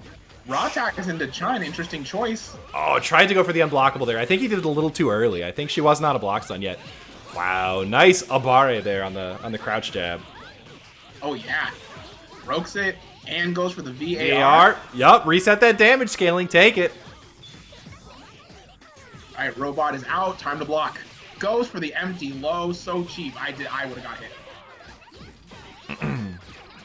Raw attack is into Chun. Interesting choice. Oh, tried to go for the unblockable there. I think he did it a little too early. I think she was not a block stun yet. Wow, nice Abare there on the crouch jab. Oh yeah, broke it and goes for the VAR. VAR. Yup, reset that damage scaling. Take it. All right, robot is out. Time to block. Goes for the empty low. So cheap. I would have got hit.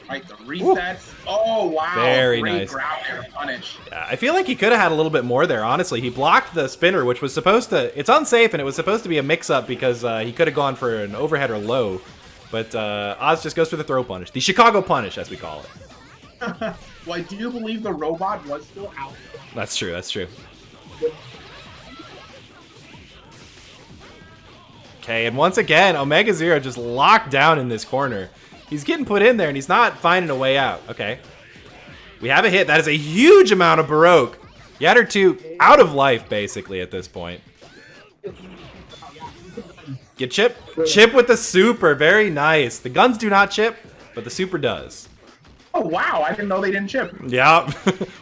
Right, the resets. Oh wow, Very great nice. grab there to punish. Yeah, I feel like he could have had a little bit more there, honestly. He blocked the spinner, which was supposed to... It's unsafe, and it was supposed to be a mix-up because he could have gone for an overhead or low. But Oz just goes for the throw punish. The Chicago punish, as we call it. Well, I do believe the robot was still out. That's true, that's true. Okay, and once again, Omega Zero just locked down in this corner. He's getting put in there, and he's not finding a way out. Okay. We have a hit. That is a huge amount of Baroque. Yatter 2 out of life, basically, at this point. Get Chip. Chip with the super. Very nice. The guns do not chip, but the super does. Oh wow, I didn't know they didn't chip. Yeah.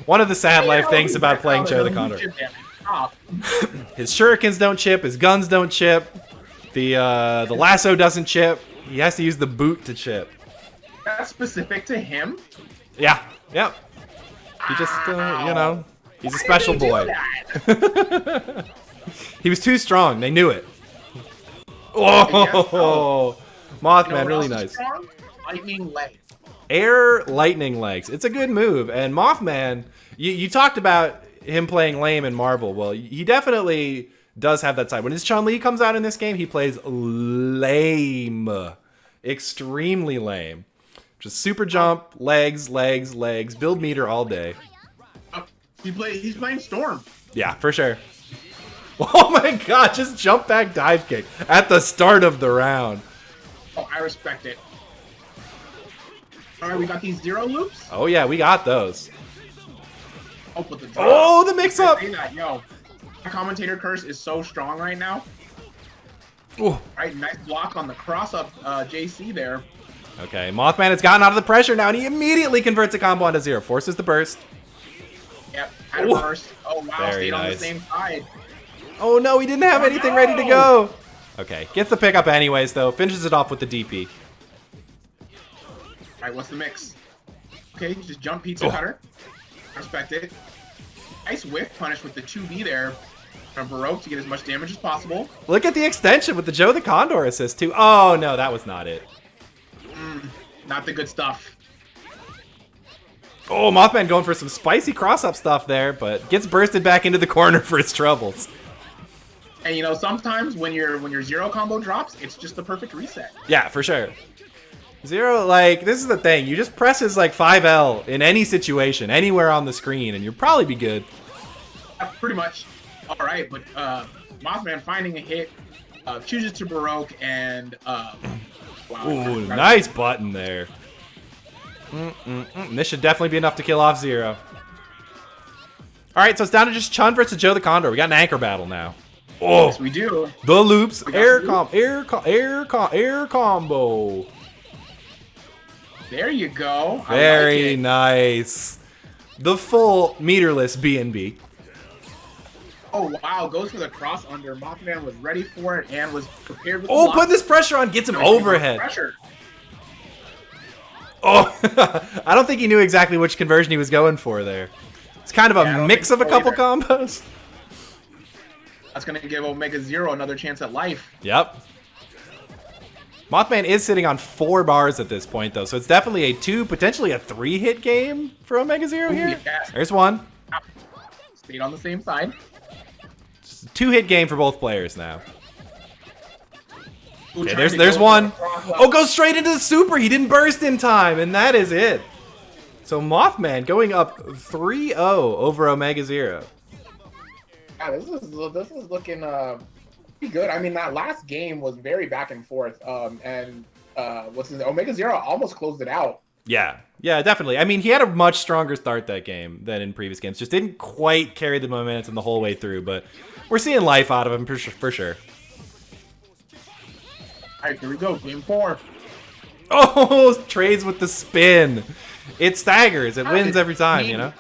One of the sad life things about playing Joe the Condor. His shurikens don't chip. His guns don't chip. The lasso doesn't chip. He has to use the boot to chip. That's specific to him? Yeah. Yep. He just, you know, he's a special boy. He was too strong. They knew it. Oh, Mothman, really nice. Lightning legs. Air lightning legs. It's a good move. And Mothman, you talked about him playing lame in Marvel. Well, he definitely does have that side. When his Chun-Li comes out in this game, he plays lame. Extremely lame. Just super jump, legs, build meter all day. He's playing Storm. Yeah, for sure. Oh my god, just jump back dive kick at the start of the round. Oh, I respect it. Alright, we got these 0 loops. Oh yeah, we got those. Oh, but the drop. Oh, the mix up! Yo, the commentator curse is so strong right now. Ooh. Right, nice block on the cross up JC there. Okay, Mothman has gotten out of the pressure now, and he immediately converts a combo onto 0. Forces the burst. Yep, had a burst. Oh wow, Very stayed on the nice. same side. Oh no, he didn't have anything ready to go. Okay, gets the pickup anyways, though. Finishes it off with the DP. Alright, what's the mix? Okay, just jump pizza cutter. Respect it. Nice whiff punish with the 2B there from Baroque to get as much damage as possible. Look at the extension with the Joe the Condor assist, too. Oh no, that was not it. Not the good stuff. Oh, Mothman going for some spicy cross-up stuff there, but gets bursted back into the corner for his troubles. And you know, sometimes when your zero combo drops, it's just the perfect reset. Yeah, for sure. Zero, like, this is the thing. You just press his, like, 5L in any situation, anywhere on the screen, and you'll probably be good. Pretty much. All right, but Mothman finding a hit, chooses to Baroque, and wow. Ooh, nice button there. This should definitely be enough to kill off Zero. All right, so it's down to just Chun versus Joe the Condor. We got an anchor battle now. Oh, yes, we do. The loops, air combo. There you go. Very like nice. The full meterless B&B. Oh wow, goes for the cross under. Mothman was ready for it and was prepared with Oh, put this pressure on, gets him overhead. Pressure. Oh, I don't think he knew exactly which conversion he was going for there. It's kind of a mix of a couple combos. That's going to give Omega Zero another chance at life. Yep. Mothman is sitting on 4 bars at this point, though, so it's definitely a 2, potentially a 3-hit game for Omega Zero here. Yes. There's one. Stayed on the same side. 2-hit game for both players now. Okay, there's one. Oh, goes straight into the super. He didn't burst in time, and that is it. So Mothman going up 3-0 over Omega Zero. Yeah, this is looking pretty good. I mean, that last game was very back and forth, and Omega Zero almost closed it out. Yeah, definitely. I mean, he had a much stronger start that game than in previous games. Just didn't quite carry the momentum the whole way through, but we're seeing life out of him for sure. All right, here we go. Game 4. Oh, trades with the spin. It staggers. It wins every time, you know?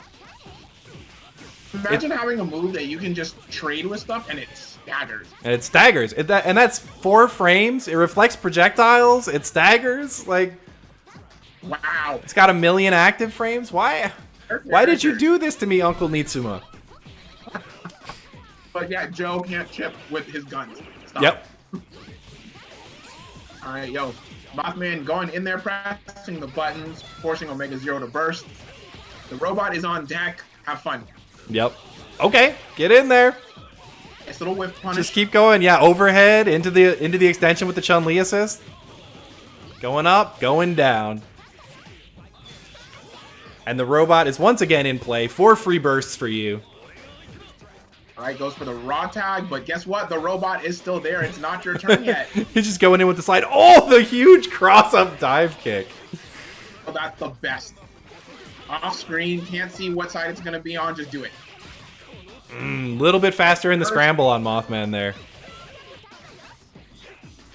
Imagine having a move that you can just trade with stuff and it staggers. And it staggers. And that's 4 frames. It reflects projectiles. It staggers. Like, wow. It's got 1 million active frames. Why did you do this to me, Uncle Nitsuma? But yeah, Joe can't chip with his guns. Stop. Yep. All right, yo. Mothman going in there, pressing the buttons, forcing Omega Zero to burst. The robot is on deck. Have fun. Yep. Okay, get in there. Nice little whiff punish. Just keep going. Yeah, overhead into the extension with the Chun-Li assist. Going up, going down. And the robot is once again in play. 4 free bursts for you. All right, goes for the raw tag, but guess what? The robot is still there. It's not your turn yet. He's just going in with the slide. Oh, the huge cross-up dive kick. Oh, that's the best. Off screen, can't see what side it's going to be on. Just do it. Little bit faster in the scramble on Mothman there.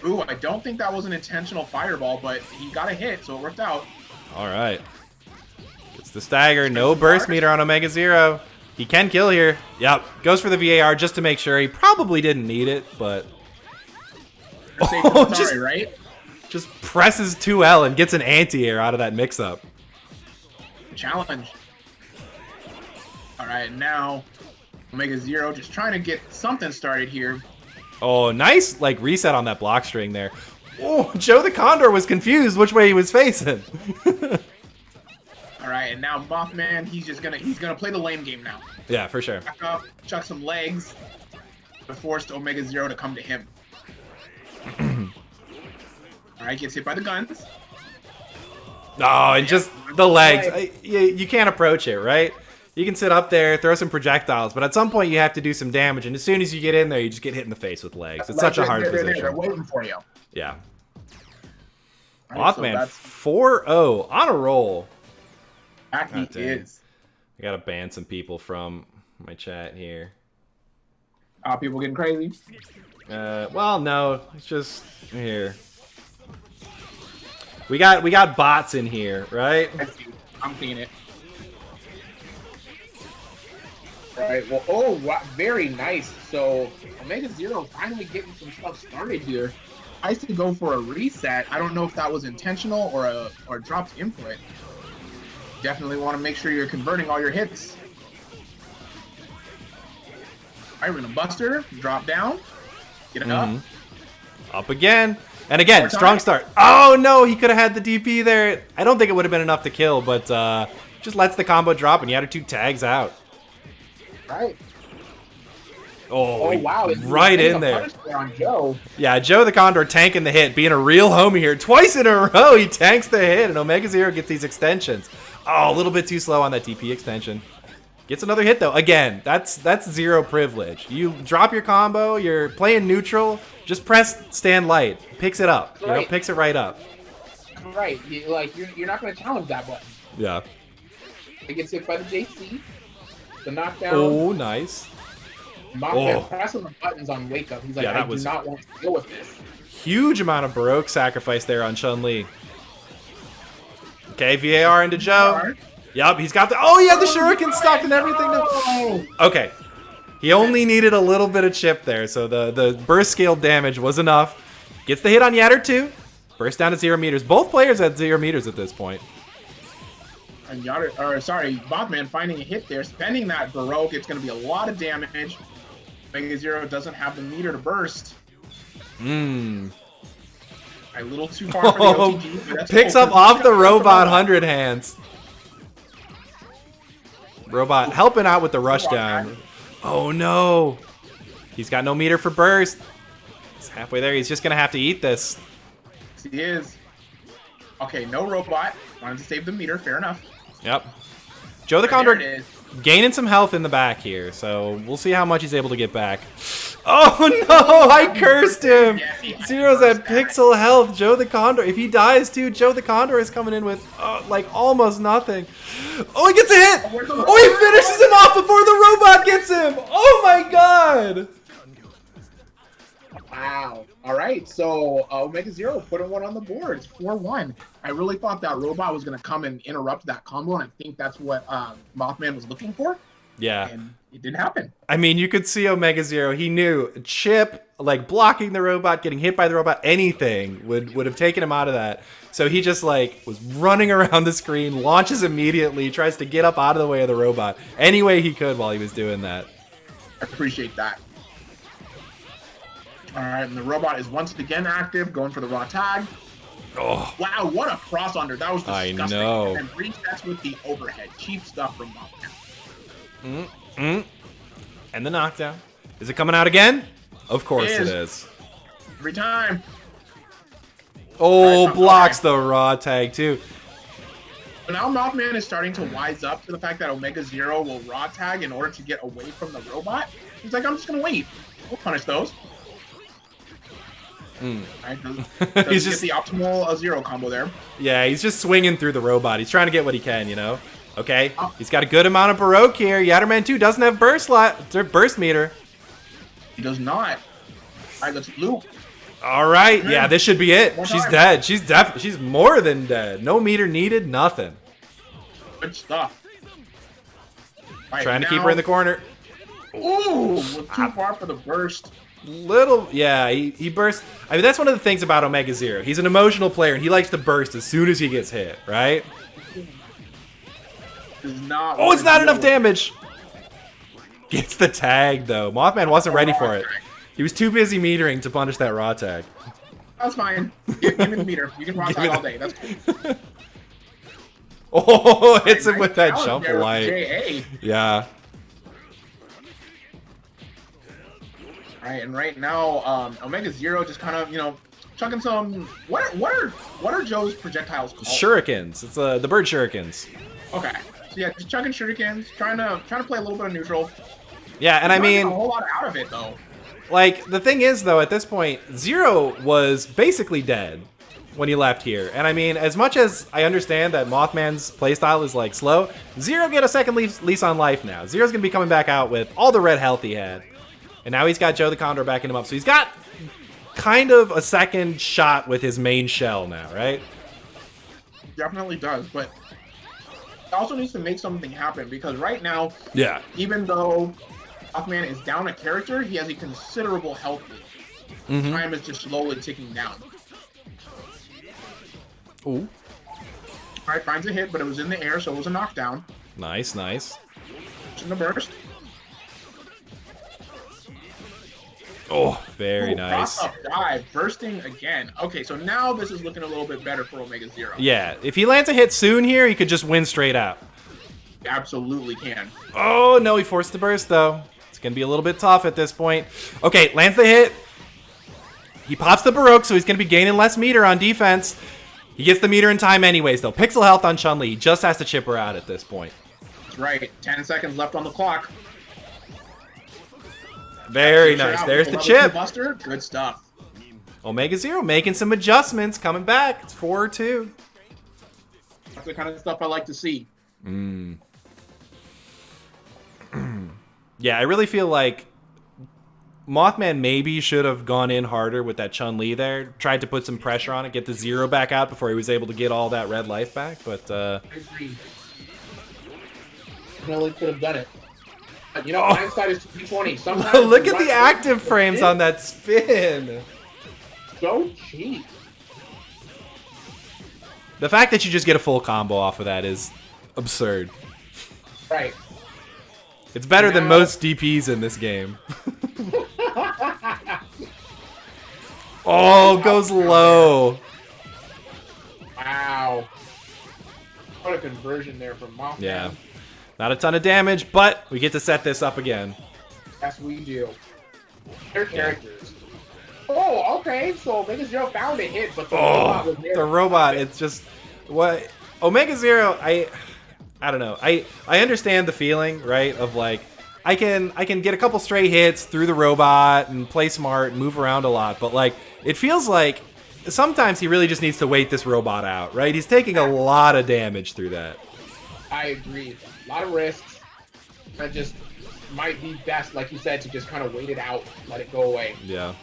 Ooh, I don't think that was an intentional fireball, but he got a hit, so it worked out. All right. Gets the stagger. No burst meter on Omega Zero. He can kill here. Yep. Goes for the VAR just to make sure. He probably didn't need it, but... Oh, sorry, right? Just presses 2L and gets an anti-air out of that mix-up. Challenge. All right, now Omega Zero just trying to get something started here. Oh, nice like reset on that block string there. Oh, Joe the Condor was confused which way he was facing. All right, and now Mothman, he's gonna play the lame game now. Yeah, for sure. Back up, chuck some legs to force Omega Zero to come to him. All right, gets hit by the guns. Oh, and just the legs. You can't approach it, right? You can sit up there, throw some projectiles, but at some point you have to do some damage, and as soon as you get in there, you just get hit in the face with legs. It's such a hard position. They're waiting for you. Yeah. Right, Mothman, 4-0 on a roll. He is. I gotta ban some people from my chat here. People getting crazy? Well, no, it's just here. We got bots in here, right? I'm seeing it. All right. Well, oh, wow, very nice. So Omega Zero finally getting some stuff started here. I used to go for a reset. I don't know if that was intentional or dropped input. Definitely want to make sure you're converting all your hits. All right, we're gonna Buster, drop down, get it up. Up again. And again, strong start. Oh no, he could have had the DP there. I don't think it would have been enough to kill, but just lets the combo drop and the other 2 tags out. Right. Oh, wow. right in there. On Joe. Yeah, Joe the Condor tanking the hit, being a real homie here. Twice in a row, he tanks the hit, and Omega Zero gets these extensions. Oh, a little bit too slow on that TP extension. Gets another hit, though. Again, that's Zero privilege. You drop your combo, you're playing neutral, just press stand light. Picks it up. You know, picks it right up. Right. You're not going to challenge that button. Yeah. It gets hit by the JC. The knockdown. Oh, nice. Mothman pressing the buttons on Wake Up. He's like, I do not want to deal with this. Huge amount of Baroque sacrifice there on Chun-Li. Okay, VAR into Joe. Yup, he's got the... Oh, he had the Shuriken stuck and everything. Okay. He only needed a little bit of chip there, so the burst scale damage was enough. Gets the hit on Yatter, too. Burst down to 0 meters. Both players at 0 meters at this point. And Mothman finding a hit there, spending that Baroque. It's going to be a lot of damage. Omega Zero doesn't have the meter to burst. A little too far for the OTG. But that's picks up off the robot 100 hands. Robot helping out with the rush down. Oh no. He's got no meter for burst. He's halfway there. He's just going to have to eat this. He is. Okay, no robot. Wanted to save the meter. Fair enough. Yep. Joe the Condor gaining some health in the back here, so we'll see how much he's able to get back. Oh no, I cursed him. Zero's at pixel health. Joe the Condor, if he dies too, Joe the Condor is coming in with like almost nothing. Oh, he gets a hit. Oh, he finishes him off before the robot gets him. Oh my god. Wow. All right, so Omega Zero putting one on the board. It's 4-1. I really thought that robot was going to come and interrupt that combo, and I think that's what Mothman was looking for. Yeah. And it didn't happen. I mean, you could see Omega Zero. He knew chip, like blocking the robot, getting hit by the robot, anything would have taken him out of that. So he just like was running around the screen, launches immediately, tries to get up out of the way of the robot any way he could while he was doing that. I appreciate that. All right, and the robot is once again active, going for the raw tag. Oh. Wow, what a cross under. That was disgusting. I know. And resets with the overhead. Cheap stuff from Mothman. And the knockdown. Is it coming out again? Of course it is. Every time. Oh, blocks the raw tag too. So now Mothman is starting to wise up to the fact that Omega Zero will raw tag in order to get away from the robot. He's like, I'm just going to wait. We'll punish those. Right, he's just get the optimal Zero combo there. Yeah, he's just swinging through the robot. He's trying to get what he can, you know? Okay, he's got a good amount of Baroque here. Yatterman 2 doesn't have burst meter. He does not. All right, let's loop. All right, yeah, this should be it. She's dead. She's more than dead. No meter needed, nothing. Good stuff. Right, trying to keep her in the corner. Ooh, too far for the burst. He bursts. I mean, that's one of the things about Omega Zero. He's an emotional player, and he likes to burst as soon as he gets hit, right? It's not enough damage. Gets the tag, though. Mothman wasn't ready for it. He was too busy metering to punish that raw tag. That's fine. Give me the meter. You can raw tag all day. That's cool. Oh, hits him with that jump light. Yeah. Right, and right now, Omega Zero just kind of, chucking some. What are Joe's projectiles called? Shurikens. It's the bird shurikens. Okay, so yeah, just chucking shurikens, trying to play a little bit of neutral. Yeah, and I mean, a whole lot out of it though. Like the thing is though, at this point, Zero was basically dead when he left here, and I mean, as much as I understand that Mothman's playstyle is like slow, Zero get a second lease on life now. Zero's gonna be coming back out with all the red health he had. And now he's got Joe the Condor backing him up. So he's got kind of a second shot with his main shell now, right? Definitely does, but he also needs to make something happen because right now, yeah, even though Mothman is down a character, he has a considerable health lead. Time is just slowly ticking down. Ooh. All right, finds a hit, but it was in the air, so it was a knockdown. Nice, nice. In the burst. Oh, very nice. Cross-up dive, bursting again. Okay, so now this is looking a little bit better for Omega Zero. Yeah, if he lands a hit soon here, he could just win straight out. He absolutely can. Oh, no, he forced the burst, though. going to be a little bit tough at this point. Okay, lands the hit. He pops the Baroque, so he's going to be gaining less meter on defense. He gets the meter in time anyways, though. Pixel health on Chun-Li. He just has to chip her out at this point. That's right. 10 seconds left on the clock. Very nice. There's the chip. Buster. Good stuff. Omega Zero making some adjustments, coming back. It's 4-2. That's the kind of stuff I like to see. Yeah, I really feel like Mothman maybe should have gone in harder with that Chun-Li there. Tried to put some pressure on it, get the Zero back out before he was able to get all that red life back. But I agree. Really could have done it. You know, hindsight is 220. Sometimes look at the active frames on that spin. So cheap. The fact that you just get a full combo off of that is absurd. Right. It's better than most DPs in this game. Oh, goes low. Wow. What a conversion there from Mothman. Yeah. Not a ton of damage, but we get to set this up again. Yes, we do. Their characters. Oh, okay. So Omega Zero found a hit, but the robot was there. The robot, it's just what Omega Zero, I don't know. I understand the feeling, right? Of like I can get a couple stray hits through the robot and play smart and move around a lot, but like it feels like sometimes he really just needs to wait this robot out, right? He's taking a lot of damage through that. I agree. A lot of risks. That just might be best, like you said, to just kind of wait it out, let it go away. Yeah.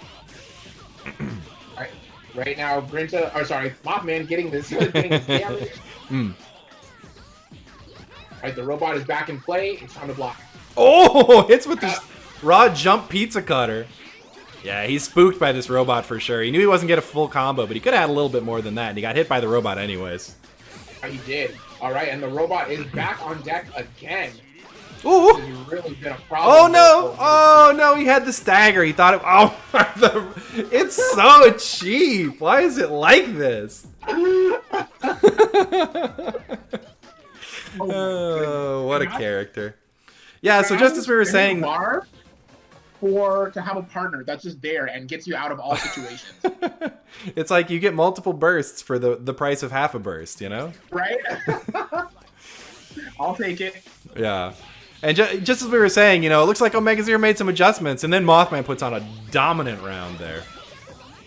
Alright. Right now, Mothman getting this damage. Alright, the robot is back in play. It's time to block. Oh, hits with this raw jump pizza cutter. Yeah, he's spooked by this robot for sure. He knew he wasn't getting a full combo, but he could have had a little bit more than that, and he got hit by the robot anyways. He did. Alright, and the robot is back on deck again. Ooh! This has really been a problem. Oh no! Oh no! He had the stagger. He thought it. Oh, it's so cheap. Why is it like this? Oh, what a character! Yeah. So just as we were saying, to have a partner that's just there and gets you out of all situations. It's like you get multiple bursts for the price of half a burst. You know? Right. I'll take it. Yeah. And just as we were saying, you know, it looks like Omega Zero made some adjustments, and then Mothman puts on a dominant round there.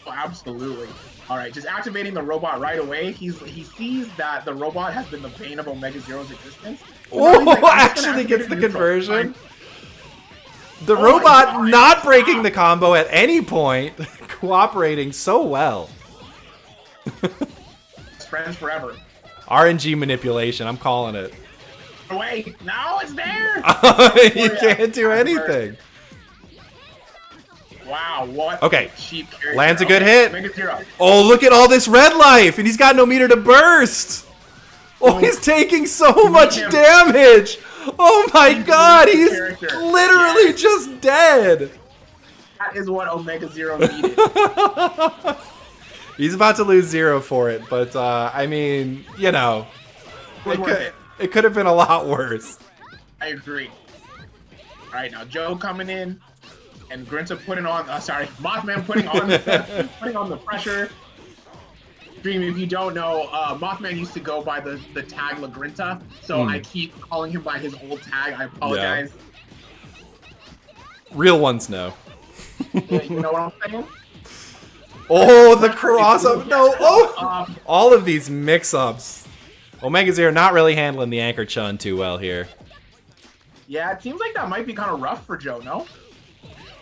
Oh, absolutely. All right, just activating the robot right away. He sees that the robot has been the bane of Omega Zero's existence. Oh, actually gets the conversion. The robot not breaking the combo at any point, cooperating so well. Friends forever. RNG manipulation, I'm calling it. Wait, no, it's there! You can't do anything. Wow, what okay. Cheap character. Lands a good hit. Omega Zero. Oh, look at all this red life, and he's got no meter to burst. Oh, he's taking so much damage. Oh my god, he's literally just dead. That is what Omega Zero needed. He's about to lose Zero for it, but I mean, you know, it could have been a lot worse. I agree. All right, now Joe coming in, and Grinta putting on. Mothman putting on the pressure. Dream, if you don't know, Mothman used to go by the tag LaGrinta, so I keep calling him by his old tag. I apologize. Yeah. Real ones know. You know what I'm saying? Oh, the cross up! No, all of these mix-ups. Omega Zero not really handling the Anchor Chun too well here. Yeah, it seems like that might be kind of rough for Joe, no?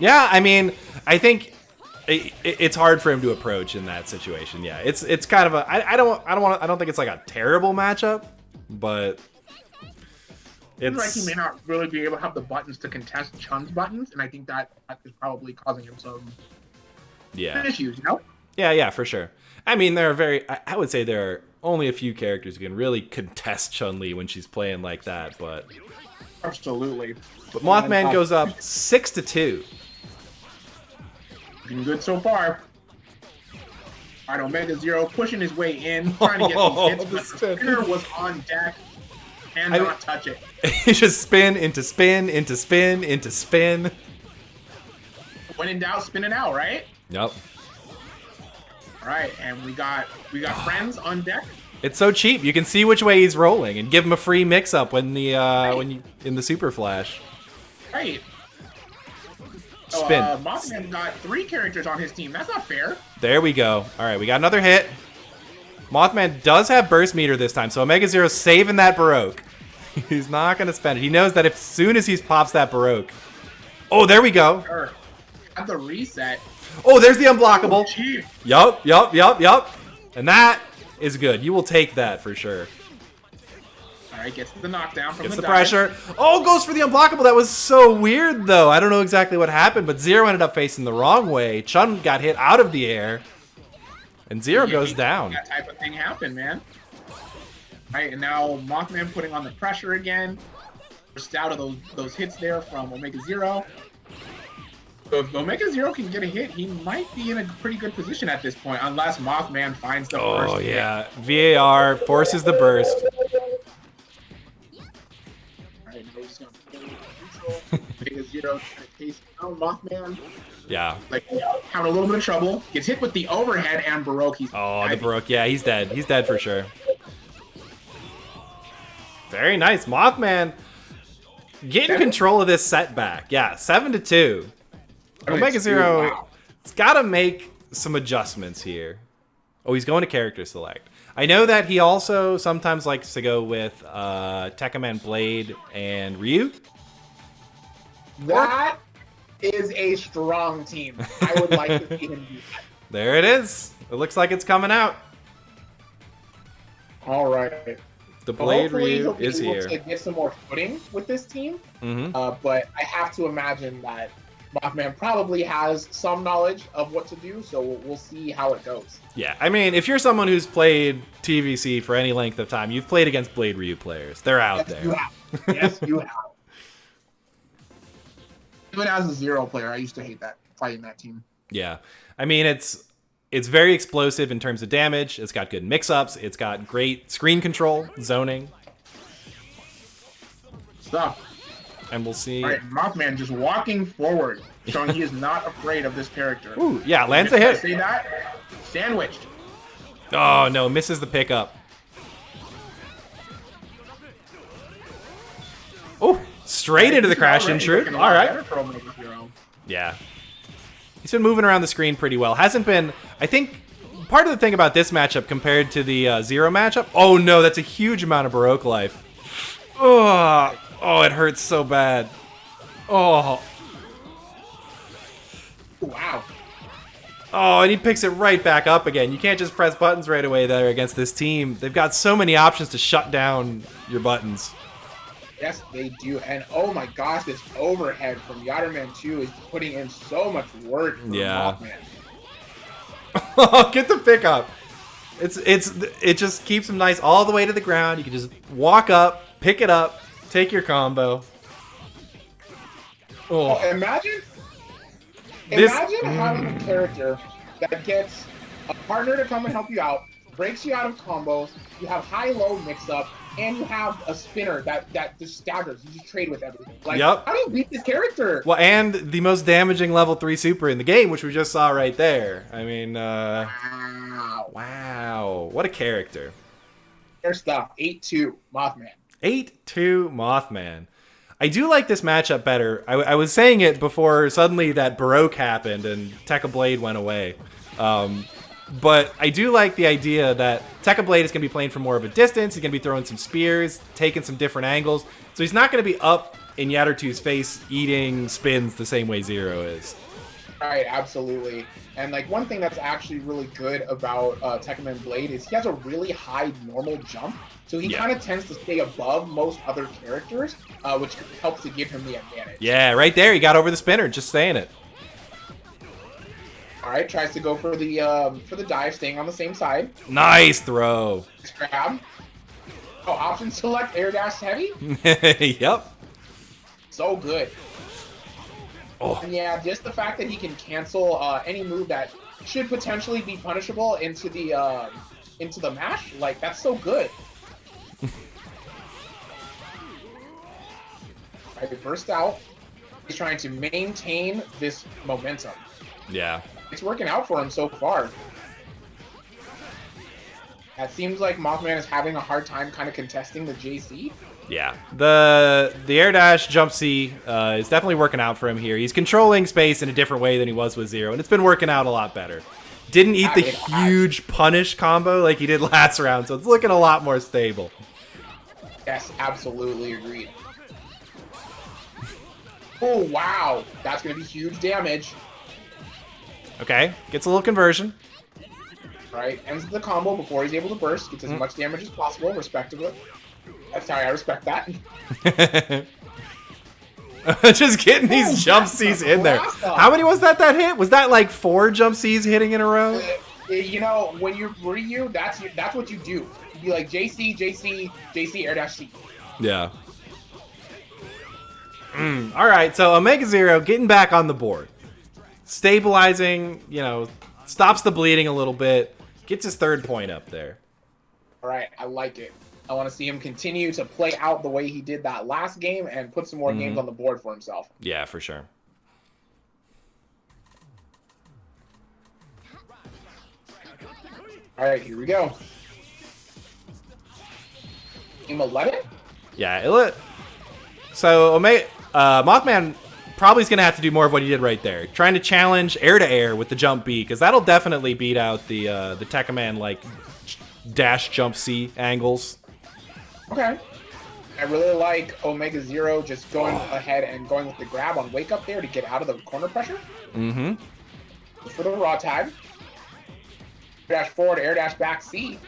Yeah, I mean, I think it's hard for him to approach in that situation. Yeah, it's kind of a I don't think it's like a terrible matchup, but it's like he may not really be able to have the buttons to contest Chun's buttons, and I think that is probably causing him some issues, you know? Yeah, for sure. I mean, I would say there are only a few characters who can really contest Chun-Li when she's playing like that, but absolutely. But Mothman goes up 6-2. Looking good so far. All right, Omega Zero pushing his way in, trying to get these hits, but the spinner was on deck, Cannot touch it. You just spin into spin into spin into spin. When in doubt, spin it out, right? Yep. All right, and we got friends on deck. It's so cheap. You can see which way he's rolling and give him a free mix-up when in the Super Flash. Right. Spin. Mothman got 3 characters on his team. That's not fair. There we go. All right, we got another hit. Mothman does have burst meter this time, so Omega Zero's saving that Baroque. He's not gonna spend it. He knows that as soon as he pops that Baroque. Oh, there we go. Sure. At the reset. Oh, there's the unblockable. Cheap. Yup. And that is good. You will take that for sure. All right, gets the knockdown from Gets the the dive. pressure. Oh, goes for the unblockable. That was so weird, though. I don't know exactly what happened, but Zero ended up facing the wrong way. Chun got hit out of the air, and Zero goes down. That type of thing happened, man. All right, and now Mothman putting on the pressure again. Just out of those hits there from Omega Zero. So if Omega Zero can get a hit, he might be in a pretty good position at this point, unless Mothman finds the first Oh, hit. yeah. VAR forces the burst. Alright, now he's gonna play neutral. Omega Zero trying to chase down Mothman. Yeah. Like, having a little bit of trouble. Gets hit with the overhead and Baroque. He's Oh, the Baroque. Yeah, he's dead. He's dead for sure. Very nice. Mothman getting control of this setback. Yeah, 7-2. Omega Zero has got to make some adjustments here. Oh, he's going to character select. I know that he also sometimes likes to go with Tekkaman Blade and Ryu. That is a strong team. I would like to see him do that. There it is. It looks like it's coming out. All right. The Blade Hopefully Ryu he'll be is able here. to get some more footing with this team. Mm-hmm. But I have to imagine that Mothman probably has some knowledge of what to do, so we'll see how it goes. Yeah, I mean, if you're someone who's played TvC for any length of time, you've played against Blade Ryu players. They're out Yes, there. you have. Yes, you have. even as a Zero player, I used to hate that fighting that team. Yeah, I mean, it's very explosive in terms of damage. It's got good mix-ups. It's got great screen control, zoning, Stuff. and we'll see. All right, Mothman just walking forward, showing he is not afraid of this character. Ooh, yeah, lands a Just hit. See that? Sandwiched. Oh no, misses the pickup. Oh, straight into the crash intrude. All right. Yeah. He's been moving around the screen pretty well. Hasn't been, I think, part of the thing about this matchup compared to the Zero matchup. Oh no, that's a huge amount of Baroque life. Oh, it hurts so bad. Oh. Wow. Oh, and he picks it right back up again. You can't just press buttons right away there against this team. They've got so many options to shut down your buttons. Yes, they do. And oh my gosh, this overhead from Yatterman 2 is putting in so much work for Yeah. Mothman. Get the pickup. It just keeps him nice all the way to the ground. You can just walk up, pick it up, take your combo. Oh, Imagine This- having a character that gets a partner to come and help you out, breaks you out of combos, you have high-low mix-up, and you have a spinner that just staggers. You just trade with everything. Like, Yep. how do you beat this character? well, and the most damaging level 3 super in the game, which we just saw right there. I mean, Wow. wow, what a character. Their stuff. 8-2, Mothman. 8-2 Mothman. I do like this matchup better. I was saying it before suddenly that Baroque happened and Tekka Blade went away. But I do like the idea that Tekka Blade is going to be playing from more of a distance. He's going to be throwing some spears, taking some different angles. So he's not going to be up in Yattertu's face eating spins the same way Zero is. Right, absolutely. And like one thing that's actually really good about Tekkaman Blade is he has a really high normal jump. So he kind of tends to stay above most other characters, which helps to give him the advantage. Yeah, right there. He got over the spinner. Just saying it. All right, tries to go for the dive, staying on the same side. Nice throw. Grab. Oh, option select, air dash heavy. Yep. So good. Oh. And yeah, just the fact that he can cancel any move that should potentially be punishable into the mash, like that's so good. Right, burst out. He's trying to maintain this momentum. Yeah. It's working out for him so far. It seems like Mothman is having a hard time kind of contesting the JC. Yeah. The air dash jump C is definitely working out for him here. He's controlling space in a different way than he was with Zero, and it's been working out a lot better. Didn't eat the huge punish combo like he did last round, so it's looking a lot more stable. Yes, absolutely agreed. Oh, wow. That's going to be huge damage. Okay, gets a little conversion. All right, ends the combo before he's able to burst. Gets as much damage as possible, respectively. Sorry, I respect that. Just getting these jump Cs in there. How many was that hit? Was that like 4 jump Cs hitting in a row? You know, when you're Ryu, that's what you do. You be like JC, JC, JC, air dash C. Yeah. All right, so Omega Zero getting back on the board. Stabilizing, you know, stops the bleeding a little bit. Gets his 3rd point up there. All right, I like it. I want to see him continue to play out the way he did that last game and put some more games on the board for himself. Yeah, for sure. All right, here we go. Game 11? Yeah, so Mothman probably is going to have to do more of what he did right there. Trying to challenge air to air with the jump B, because that'll definitely beat out the Tekkaman like dash jump C angles. Okay. I really like Omega Zero just going ahead and going with the grab on wake up there to get out of the corner pressure. Mm-hmm. For the raw tag. Air dash forward, air dash back C.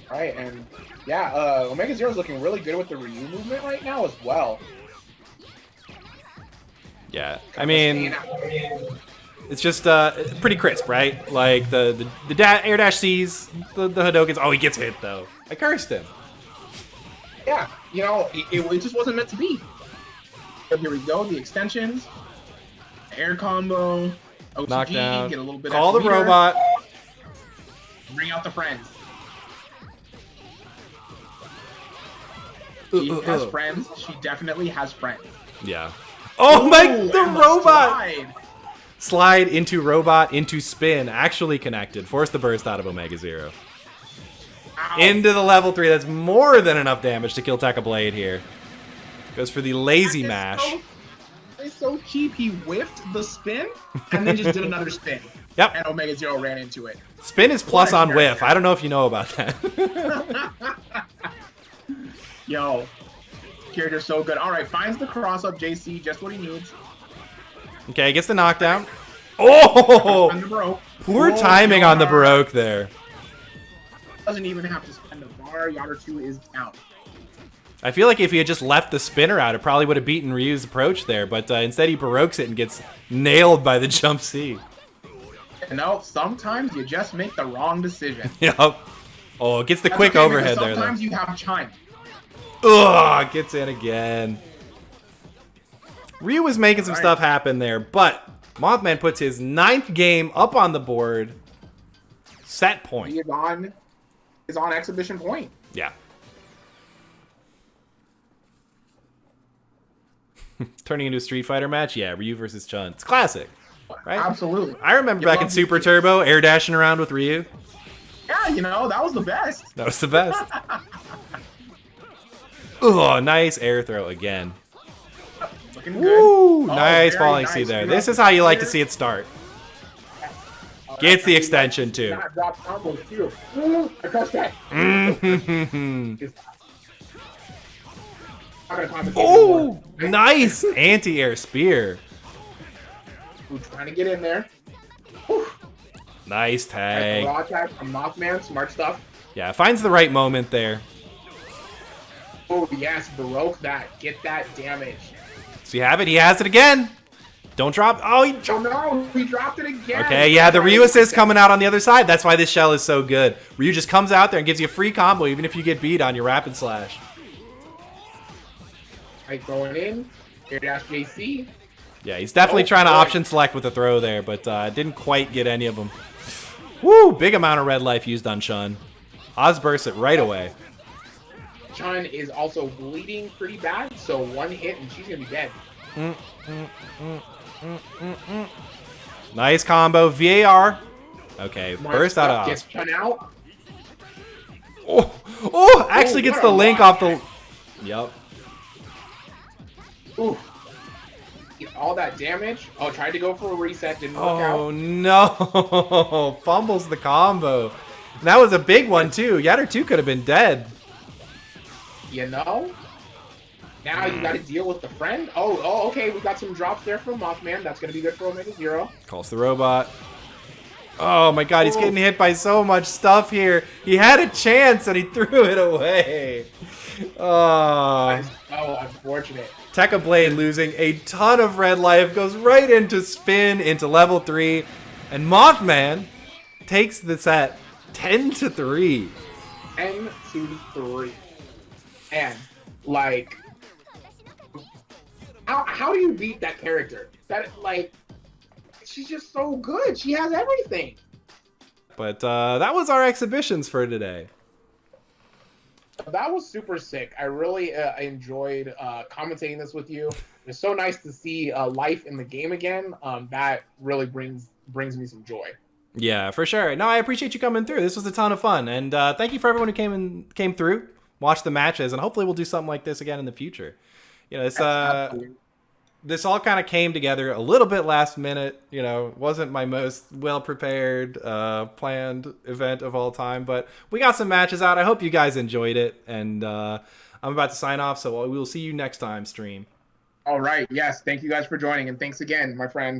All right, and yeah, Omega Zero is looking really good with the Ryu movement right now as well. Yeah, I mean, it's just pretty crisp, right? Like the air dash C's, the Hadokens. Oh, he gets hit though. I cursed him. Yeah, You know, it just wasn't meant to be. But here we go, the extensions, air combo, OTG, Knockdown. get a little bit. Call the extra meter, robot. Bring out the friends. Ooh, She ooh, has ooh. friends. She definitely has friends. Yeah. Oh my! Ooh, The and robot. slide. Slide into robot into spin. Actually connected. Force the burst out of Omega Zero. Ow. Into the level 3. That's more than enough damage to kill Tekka Blade here. Goes for the lazy mash. It's so cheap. He whiffed the spin and then just did another spin. Yep. And Omega Zero ran into it. Spin is plus What a on whiff. character. I don't know if you know about that. Yo, character's so good. All right, finds the cross up JC, just what he needs. Okay, gets the knockdown. Oh! On the Baroque. Poor Oh, timing on the Yar. Baroque there. Doesn't even have to spend a bar. Yar 2 is down. I feel like if he had just left the spinner out, it probably would have beaten Ryu's approach there, but instead he Baroques it and gets nailed by the jump C. You know, sometimes you just make the wrong decision. Yep. Oh, gets the That's quick okay, overhead because there, though. sometimes you have chime. Ugh, gets in again. Ryu was making some All right. stuff happen there, but Mothman puts his 9th game up on the board. Set point. He is on exhibition point. Yeah. Turning into a Street Fighter match? Yeah, Ryu versus Chun. It's classic, right? Absolutely. I remember You back in love Super these. Turbo, air dashing around with Ryu. Yeah, you know, that was the best. That was the best. Oh, nice air throw again. Looking good. Woo! Oh, nice very falling nice. C there. Good This up is how you like to there. see it start. Oh, Gets the that's extension, too. Not drop combos too. Ooh, I crushed that. Not gonna compensate Oh, anymore. nice anti-air spear. Ooh, trying to get in there. Whew. Nice tag. Raw attack from Mothman. Smart stuff. Yeah, finds the right moment there. Oh yes, Baroque that. Get that damage. So you have it. He has it again. Don't drop. Oh, he Oh no, he dropped it again. Okay, yeah, the Ryu assist coming out on the other side. That's why this shell is so good. Ryu just comes out there and gives you a free combo even if you get beat on your rapid slash. Right, going in. Air dash JC. Yeah, he's definitely trying to boy. option select with the throw there, but didn't quite get any of them. Woo, big amount of red life used on Chun. Oz bursts it right away. Chun is also bleeding pretty bad, so one hit and she's gonna be dead. Nice combo. VAR. Okay, burst out of Gets Chun out. Oh, actually gets the link off the... Yep. Ooh. All that damage. Oh, tried to go for a reset, didn't work out. Oh, no. Fumbles the combo. That was a big one, too. Yatter 2 could have been dead. You know? Now you got to deal with the friend. Oh, okay. We got some drops there from Mothman. That's going to be good for Omega Zero. Calls the robot. Oh, my God. He's getting hit by so much stuff here. He had a chance, and he threw it away. Oh, unfortunate. Tekka Blade losing a ton of red life, goes right into spin, into level 3, and Mothman takes the set 10-3. 10-3. And, like, how do you beat that character? That, like, she's just so good. She has everything. But that was our exhibitions for today. That was super sick. I really enjoyed commentating this with you. It's so nice to see life in the game again. That really brings me some joy. Yeah, for sure. No, I appreciate you coming through. This was a ton of fun, and thank you for everyone who came through, watched the matches, and hopefully we'll do something like this again in the future. You know, this all kind of came together a little bit last minute. You know, wasn't my most well prepared planned event of all time, but we got some matches out. I hope you guys enjoyed it, and I'm about to sign off, so we will see you next time stream. All right. Yes. Thank you guys for joining, and thanks again, my friend.